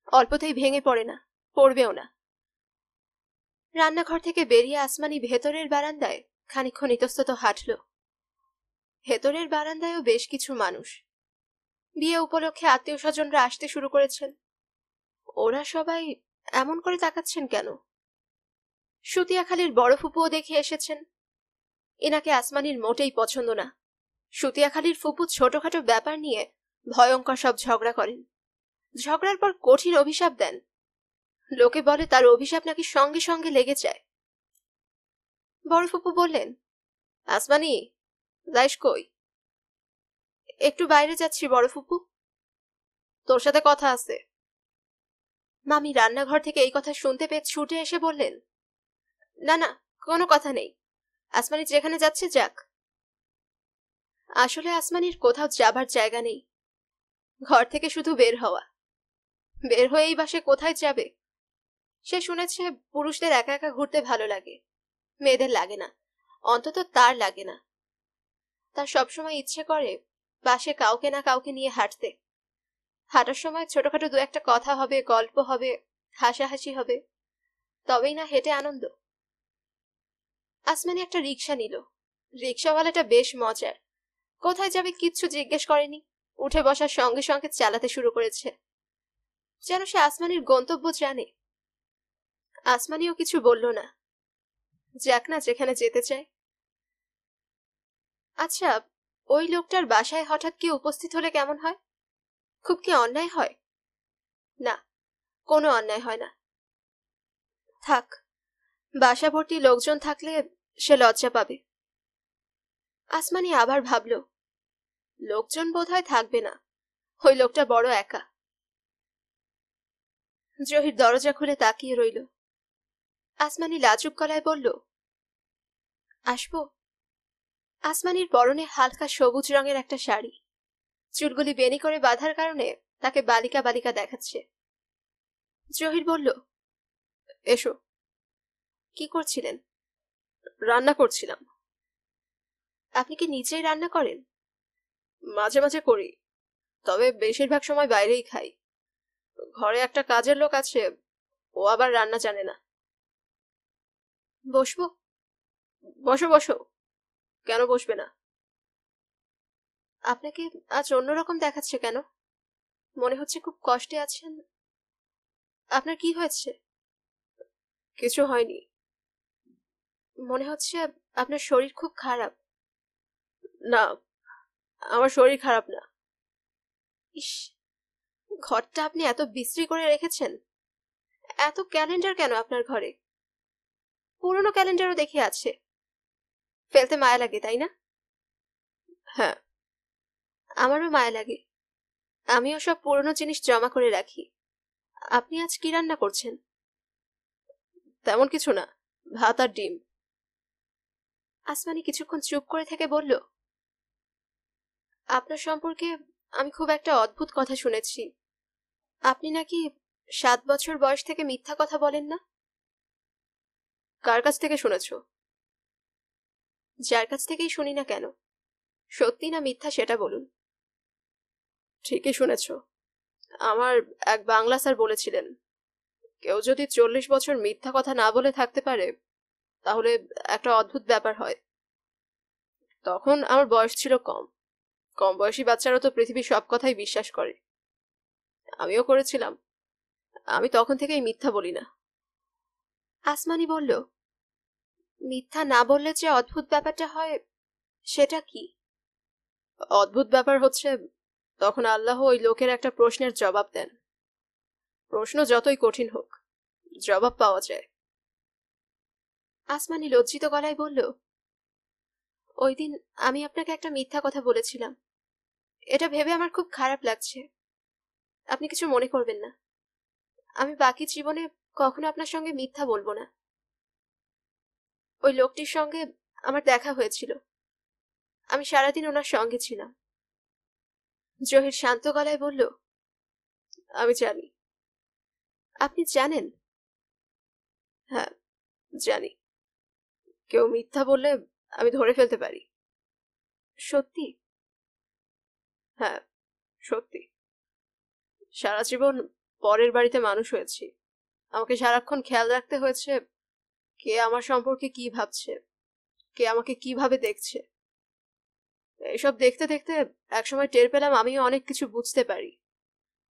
অল্পতেই ভেঙে পড়ে না, পড়বেও না। রান্নাঘর থেকে বেরিয়ে আসমানি ভেতরের বারান্দায় খানিকক্ষণ ইতস্তত হাঁটল। ভেতরের বারান্দায়ও বেশ কিছু মানুষ। বিয়ে উপলক্ষে আত্মীয় স্বজনরা আসতে শুরু করেছেন। ওরা সবাই এমন করে তাকাচ্ছেন কেন? সুতিয়াখালীর বড় ফুপুও দেখে এসেছেন। এনাকে আসমানির মোটেই পছন্দ না। সুতিয়াখালীর ফুপু ছোটখাটো ব্যাপার নিয়ে ভয়ঙ্কর সব ঝগড়া করেন। ঝগড়ার পর কঠিন অভিশাপ দেন। লোকে বলে তার অভিশাপ নাকি সঙ্গে সঙ্গে লেগে যায়। বড় ফুপু বললেন, আসমানি, যাইস কই? একটু বাইরে যাচ্ছি বড় ফুপু। তোর সাথে কথা আছে। মামি রান্নাঘর থেকে এই কথা শুনতে পেয়ে ছুটে এসে বললেন, না না, কোনো কথা নেই, আসমানি যেখানে যাচ্ছে যাক। আসলে আসমানির কোথাও যাবার জায়গা নেই। ঘর থেকে শুধু বের হওয়া। বের হয়েই বা সে কোথায় যাবে? সে শুনেছে পুরুষদের একা একা ঘুরতে ভালো লাগে, মেয়েদের লাগে না, অন্তত তার লাগে না। তার সবসময় ইচ্ছে করে পাশে কাউকে না কাউকে নিয়ে হাঁটতে। হাঁটার সময় ছোটখাটো দু একটা কথা হবে, গল্প হবে, হাসাহাসি হবে, তবেই না হেঁটে আনন্দ। আসমানি একটা রিক্সা নিল। রিক্সাওয়ালাটা বেশ মজার। কোথায় যাবে কিচ্ছু জিজ্ঞেস করেনি, উঠে বসার সঙ্গে সঙ্গে চালাতে শুরু করেছে, যেন সে আসমানির গন্তব্য জানে। আসমানিও কিছু বলল না, যাক না যেখানে যেতে চায়। আচ্ছা, ওই লোকটার বাসায় হঠাৎ কি উপস্থিত হলে কেমন হয়? খুব কি অন্যায় হয়? না, কোনো অন্যায় হয় না। থাক, বাসা ভর্তি লোকজন থাকলে সে লজ্জা পাবে। আসমানি আবার ভাবল, লোকজন বোধহয় থাকবে না, ওই লোকটা বড় একা। জহির দরজা খুলে তাকিয়ে রইল। আসমানি লাজুক গলায় বলল, আসবো? আসমানির পরনে হালকা সবুজ রঙের একটা শাড়ি, চুলগুলি বেনি করে বাঁধার কারণে তাকে বালিকা বালিকা দেখাচ্ছে। জহির বলল, এসো। কি করছিলেন? রান্না করছিলাম। আপনি কি নিজেই রান্না করেন? মাঝে মাঝে করি, তবে বেশিরভাগ সময় বাইরেই খাই। ঘরে একটা কাজের লোক আছে, ও আবার রান্না জানে না। বসবো? বসো বসো। কেন বসবে না? আপনাকে আজ অন্যরকম দেখাচ্ছে কেন? মনে হচ্ছে খুব কষ্টে আছেন। আপনার কি হয়েছে? কিছু হয়নি। মনে হচ্ছে আপনার শরীর খুব খারাপ। না, আমার শরীর খারাপ না। ইস, ঘরটা আপনি এত বিশ্রী করে রেখেছেন। এত ক্যালেন্ডার কেন আপনার ঘরে? পুরনো ক্যালেন্ডারও দেখে আছে। ফেলতে মায়া লাগে, তাই না? হ্যাঁ, আমারও মায়া লাগে। আমিও সব পুরনো জিনিস জমা করে রাখি। আপনি আজ কি রান্না করছেন? তেমন কিছু না, ভাত আর ডিম। আসমানি কিছুক্ষণ চুপ করে থেকে বলল, আপনার সম্পর্কে আমি খুব একটা অদ্ভুত কথা শুনেছি। আপনি নাকি 7 বছর বয়স থেকে মিথ্যা কথা বলেন না। কার কাছ থেকে শুনেছো? যার কাছ থেকেই শুনি না কেন, সত্যি না মিথ্যা সেটা বলুন। ঠিকই শুনেছ। আমার এক বাংলা স্যার বলেছিলেন, কেউ যদি 40 বছর মিথ্যা কথা না বলে থাকতে পারে তাহলে একটা অদ্ভুত ব্যাপার হয়। তখন আমার বয়স ছিল কম। কম বয়সী বাচ্চারা তো পৃথিবীর সব কথাই বিশ্বাস করে। আমিও করেছিলাম। আমি তখন থেকেই মিথ্যা বলি না। আসমানি বলল, মিথ্যা না বললে যে অদ্ভুত ব্যাপারটা হয় সেটা কি? অদ্ভুত ব্যাপার হচ্ছে তখন আল্লাহ ওই লোকের একটা প্রশ্নের জবাব দেন। প্রশ্ন যতই কঠিন হোক, জবাব পাওয়া যায়। আসমানি লজ্জিত গলায় বলল, ওই দিন আমি আপনাকে একটা মিথ্যা কথা বলেছিলাম। এটা ভেবে আমার খুব খারাপ লাগছে। আপনি কিছু মনে করবেন না। আমি বাকি জীবনে কখনো আপনার সঙ্গে মিথ্যা বলবো না। ওই লোকটির সঙ্গে আমার দেখা হয়েছিল। আমি সারাদিন ওনার সঙ্গে ছিলাম। জহির শান্ত গলায় বলল, আমি জানি। আপনি জানেন? হ্যাঁ, জানি। কেউ মিথ্যা বললে আমি ধরে ফেলতে পারি। সত্যি? হ্যাঁ, সত্যি। সারা জীবন পরের বাড়িতে মানুষ হয়েছি, আমাকে সারাক্ষণ খেয়াল রাখতে হয়েছে কে আমার সম্পর্কে কি ভাবছে, কে আমাকে কিভাবে দেখছে। এসব দেখতে দেখতে একসময় টের পেলাম আমিও অনেক কিছু বুঝতে পারি।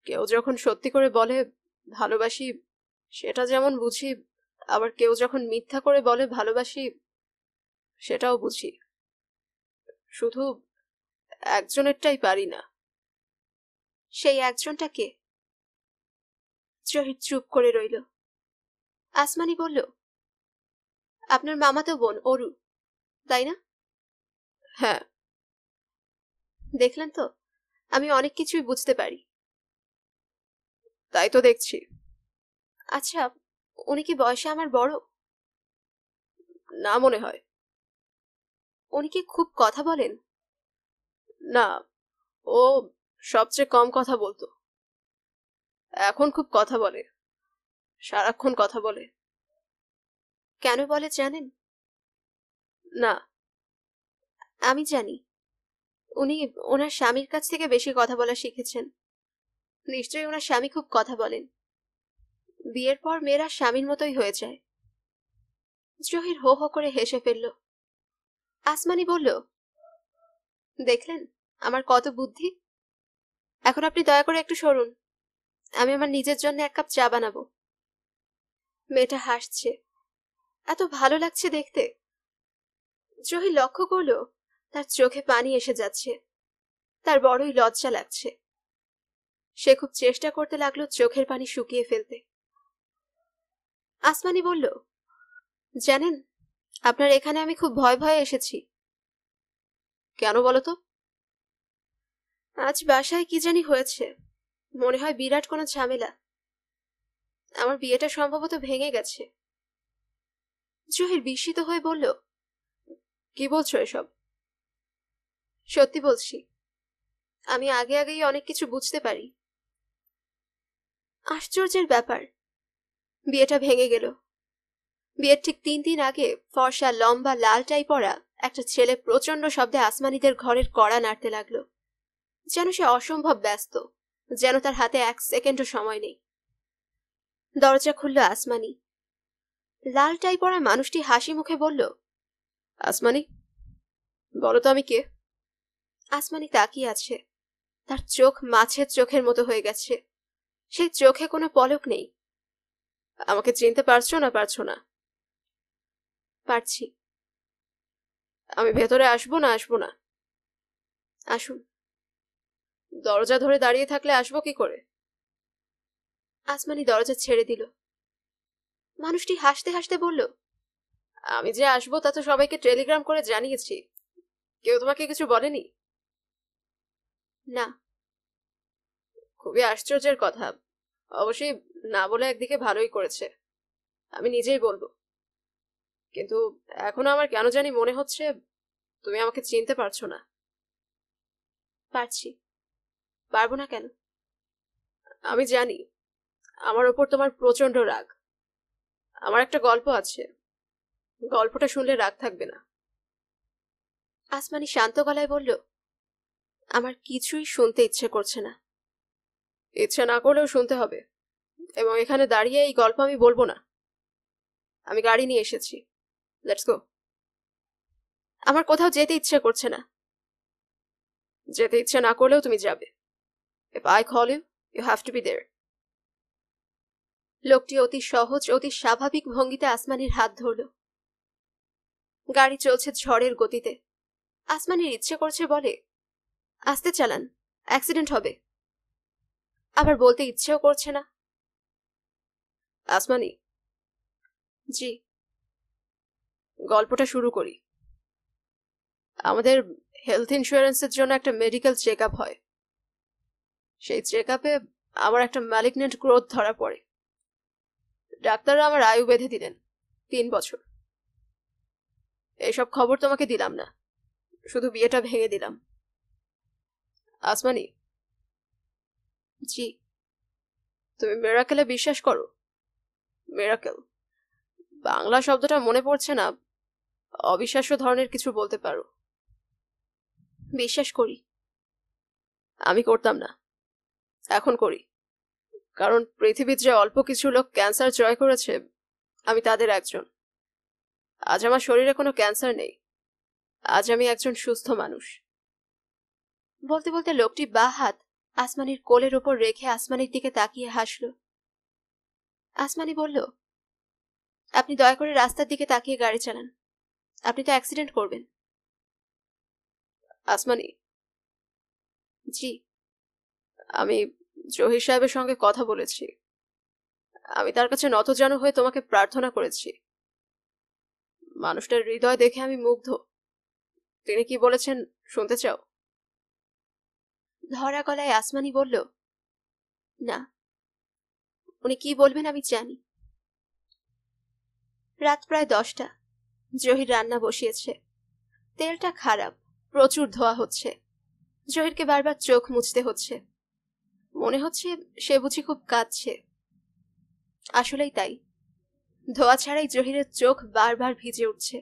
কেউ যখন সত্যি করে বলে ভালোবাসি, সেটা যেমন বুঝি, আবার কেউ যখন মিথ্যা করে বলে ভালোবাসি, সেটাও বুঝি। শুধু একজনেরটাই পারি না। সেই একজনটা কে? জহির চুপ করে রইল। আসমানি বলল, আপনার মামাতো বোন অরু, তাই না? হ্যাঁ। দেখলেন তো, আমি অনেক কিছুই বুঝতে পারি। তাই তো দেখছি। আচ্ছা, উনি কি বয়সে আমার বড়? না মনে হয়। উনি কি খুব কথা বলেন? না, ও সবচেয়ে কম কথা বলতো, এখন খুব কথা বলে, সারাক্ষণ কথা বলে। কেন বলে জানেন? না। আমি জানি। উনি ওনার স্বামীর কাছ থেকে বেশি কথা বলা শিখেছেন। নিশ্চয়ই ওনার স্বামী খুব কথা বলেন। বিয়ের পর মেয়েরা স্বামীর মতোই হয়ে যায়। জহির হো হো করে হেসে ফেলল। আসমানি বলল, দেখলেন আমার কত বুদ্ধি। এখন আপনি দয়া করে একটু সরুন, আমি আমার নিজের জন্য এক কাপ চা বানাবো। মেয়েটা হাসছে, এত ভালো লাগছে দেখতে। জহির লক্ষ্য করল তার চোখে পানি এসে যাচ্ছে। তার বড়ই লজ্জা লাগছে। সে খুব চেষ্টা করতে লাগলো চোখের পানি শুকিয়ে ফেলতে। আসমানি বলল, জানেন, আপনার এখানে আমি খুব ভয় ভয়ে এসেছি। কেন বলো তো? আজ বাসায় কি জানি হয়েছে, মনে হয় বিরাট কোনো ঝামেলা। আমার বিয়েটা সম্ভবত ভেঙে গেছে। জহির বিস্মিত হয়ে বলল, কি বলছো এসব? সত্যি বলছি, আমি আগে আগেই অনেক কিছু বুঝতে পারি। আশ্চর্যের ব্যাপার, বিয়েটা ভেঙে গেল। বিয়ের ঠিক 3 দিন আগে ফর্সা লম্বা লাল টাই পরা একটা ছেলে প্রচন্ড শব্দে আসমানিদের ঘরের কড়া নাড়তে লাগলো। যেন সে অসম্ভব ব্যস্ত, যেন তার হাতে 1 সেকেন্ডও সময় নেই। দরজা খুলল আসমানি। লাল টাই পরা মানুষটি হাসি মুখে বলল, আসমানি, বলো তো আমি কে? আসমানি তাকিয়ে আছে। তার চোখ মাছের চোখের মতো হয়ে গেছে। সেই চোখে কোনো পলক নেই। আমাকে চিনতে পারছো না পারছো না? পারছি। আমি ভেতরে আসবো না আসবো না? আসুন। দরজা ধরে দাঁড়িয়ে থাকলে আসবো কি করে? আসমানি দরজা ছেড়ে দিল। মানুষটি হাসতে হাসতে বলল, আমি যে আসবো তা তো সবাইকে টেলিগ্রাম করে জানিয়েছি, কেউ তোমাকে কিছু বলেনি? না। খুবই আশ্চর্যের কথা। অবশ্যই না বলে একদিকে ভালোই করেছে, আমি নিজেই বলবো। কিন্তু এখন আমার কেন জানি মনে হচ্ছে তুমি আমাকে চিনতে পারছো না। পারছি, পারবো না কেন? আমি জানি আমার ওপর তোমার প্রচন্ড রাগ। আমার একটা গল্প আছে, গল্পটা শুনলে রাগ থাকবে না। আসমানি শান্ত গলায় বলল, আমার কিছুই শুনতে ইচ্ছে করছে না। ইচ্ছে না করলেও শুনতে হবে, এবং এখানে দাঁড়িয়ে এই গল্প আমি বলবো না। আমি গাড়ি নিয়ে এসেছি, লেটস গো। আমার কোথাও যেতে ইচ্ছে করছে না। যেতে ইচ্ছে না করলেও তুমি যাবে। If I call you, you have to be there. লোকটি অতি সহজ, অতি স্বাভাবিক ভঙ্গিতে আসমানির হাত ধরল। গাড়ি চলছে ঝড়ের গতিতে। আসমানির ইচ্ছে করছে বলে, আস্তে চালান, অ্যাক্সিডেন্ট হবে। আবার বলতে ইচ্ছেও করছে না। আসমানি, জি। গল্পটা শুরু করি। আমাদের হেলথ ইন্স্যুরেন্সের জন্য একটা মেডিকেল চেক আপ হয়। সেই চেক আপে আমার একটা ম্যালিগনেন্ট গ্রোথ ধরা পড়ে। ডাক্তাররা আমার আয়ু বেঁধে দিলেন 3 বছর। এইসব খবর তোমাকে দিলাম না, শুধু বিয়েটা ভেঙে দিলাম। আসমানি, জি। তুমি মেরাকেলে বিশ্বাস করো? মেরাকেল, বাংলা শব্দটা মনে পড়ছে না। অবিশ্বাস্য ধরনের কিছু বলতে পারো। বিশ্বাস করি। আমি করতাম না, এখন করি। কারণ পৃথিবীর যে অল্প কিছু লোক ক্যান্সার জয় করেছে, আমি তাদের একজন। আজ আমার শরীরে কোনো ক্যান্সার নেই। আজ আমি একজন সুস্থ মানুষ। বলতে বলতে লোকটি বাঁ হাত আসমানির কোলের ওপর রেখে আসমানির দিকে তাকিয়ে হাসল। আসমানি বলল, আপনি দয়া করে রাস্তার দিকে তাকিয়ে গাড়ি চালান, আপনি তো অ্যাক্সিডেন্ট করবেন। আসমানি, জি। আমি জহির সাহেবের সঙ্গে কথা বলেছি। আমি তার কাছে নতজানু হয়ে তোমাকে প্রার্থনা করেছি। মানুষটার হৃদয় দেখে আমি মুগ্ধ। তিনি কি বলেছেন শুনতে চাও? ধরা গলায় আসমানি বলল, না, উনি কি বলবেন আমি জানি। রাত প্রায় 10টা। জহির রান্না বসিয়েছে। তেলটা খারাপ, প্রচুর ধোয়া হচ্ছে। জহিরকে বারবার চোখ মুছতে হচ্ছে। মনে হচ্ছে সে বুঝি খুব কাঁদছে। আসলেই তাই, ধোয়া ছাড়াই জহিরের চোখ বারবার ভিজে উঠছে।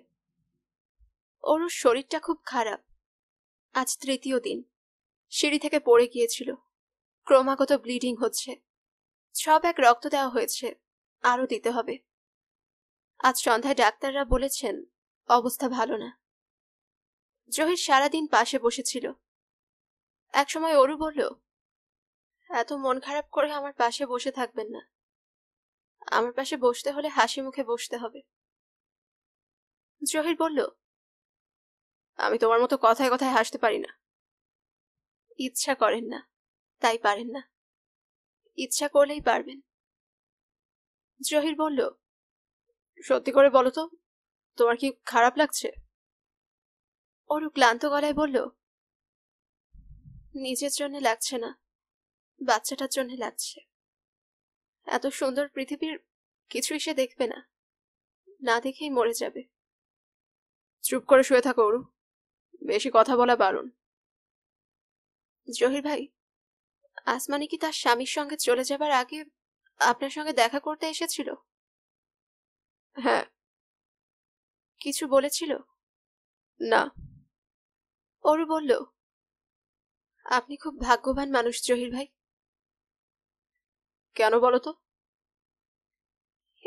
ওর শরীরটা খুব খারাপ। আজ 3য় দিন। সিঁড়ি থেকে পড়ে গিয়েছিল। ক্রমাগত ব্লিডিং হচ্ছে। 6 ব্যাগ রক্ত দেওয়া হয়েছে, আরো দিতে হবে। আজ সন্ধ্যায় ডাক্তাররা বলেছেন অবস্থা ভালো না। জহির সারাদিন পাশে বসেছিল। একসময় অরু বলল, এত মন খারাপ করে আমার পাশে বসে থাকবেন না। আমার পাশে বসতে হলে হাসি মুখে বসতে হবে। জহির বলল, আমি তোমার মতো কথায় কথায় হাসতে পারি না। ইচ্ছা করেন না, তাই পারেন না। ইচ্ছা করলেই পারবেন। জহির বলল, সত্যি করে বলো তো, তোমার কি খারাপ লাগছে? অরু ক্লান্ত গলায় বলল, নিজের জন্য লাগছে না, বাচ্চাটার জন্য লাগছে। এত সুন্দর পৃথিবীর কিছুই সে দেখবে না, না দেখেই মরে যাবে। চুপ করে শুয়ে থাকো অরু, বেশি কথা বলা বারণ। জহির ভাই, আসমানি কি তার স্বামীর সঙ্গে চলে যাবার আগে আপনার সঙ্গে দেখা করতে এসেছিল? হ্যাঁ। কিছু বলেছিল? না। অরু বলল, আপনি খুব ভাগ্যবান মানুষ জহির ভাই। কেন বলো তো?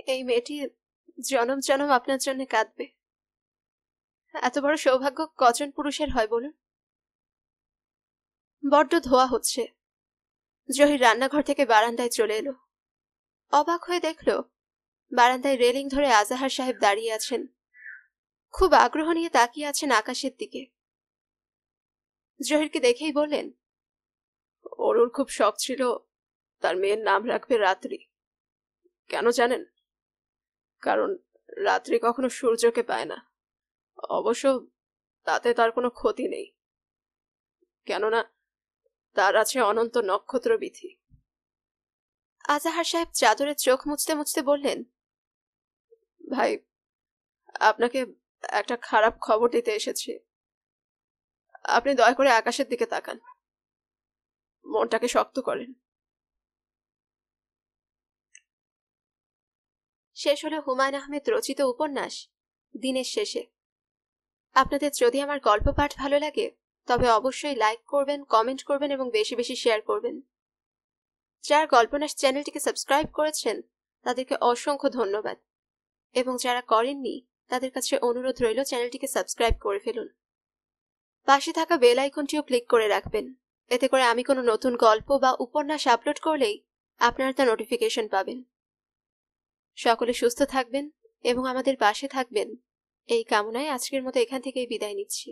এই মেয়েটি জনম জনম আপনার জন্য কাঁদবে। এত বড় সৌভাগ্য কজন পুরুষের হয় বলুন? বড্ড ধোয়া হচ্ছে। জহির রান্নাঘর থেকে বারান্দায় চলে এলো। অবাক হয়ে দেখল বারান্দায় রেলিং ধরে আজাহার সাহেব দাঁড়িয়ে আছেন। খুব আগ্রহ নিয়ে তাকিয়ে আছেন আকাশের দিকে। জহিরকে দেখেই বললেন, অরুর খুব শখ ছিল তার মেয়ের নাম রাখবে রাত্রি। কেন জানেন? কারণ রাত্রি কখনো সূর্যকে পায় না। অবশ্য তাতে তার কোনো ক্ষতি নেই, কেননা তার আছে অনন্ত নক্ষত্র বিধি। আজাহার সাহেব চাদরে চোখ মুছতে মুছতে বললেন, ভাই, আপনাকে একটা খারাপ খবর দিতে এসেছি। আপনি দয়া করে আকাশের দিকে তাকান, মনটাকে শক্ত করেন। শেষ হলো হুমায়ুন আহমেদ রচিত উপন্যাস দিনের শেষে। আপনাদের যদি আমার গল্প পাঠ ভালো লাগে তবে অবশ্যই লাইক করবেন, কমেন্ট করবেন এবং বেশি বেশি শেয়ার করবেন। যারা গল্পনাস চ্যানেলটিকে সাবস্ক্রাইব করেছেন তাদেরকে অসংখ্য ধন্যবাদ, এবং যারা করেননি তাদের কাছে অনুরোধ রইল চ্যানেলটিকে সাবস্ক্রাইব করে ফেলুন। পাশে থাকা বেল আইকনটিও ক্লিক করে রাখবেন, এতে করে আমি কোনো নতুন গল্প বা উপন্যাস আপলোড করলেই আপনারা তা নোটিফিকেশন পাবেন। সকলে সুস্থ থাকবেন এবং আমাদের পাশে থাকবেন এই কামনায় আজকের মতো এখান থেকেই বিদায় নিচ্ছি।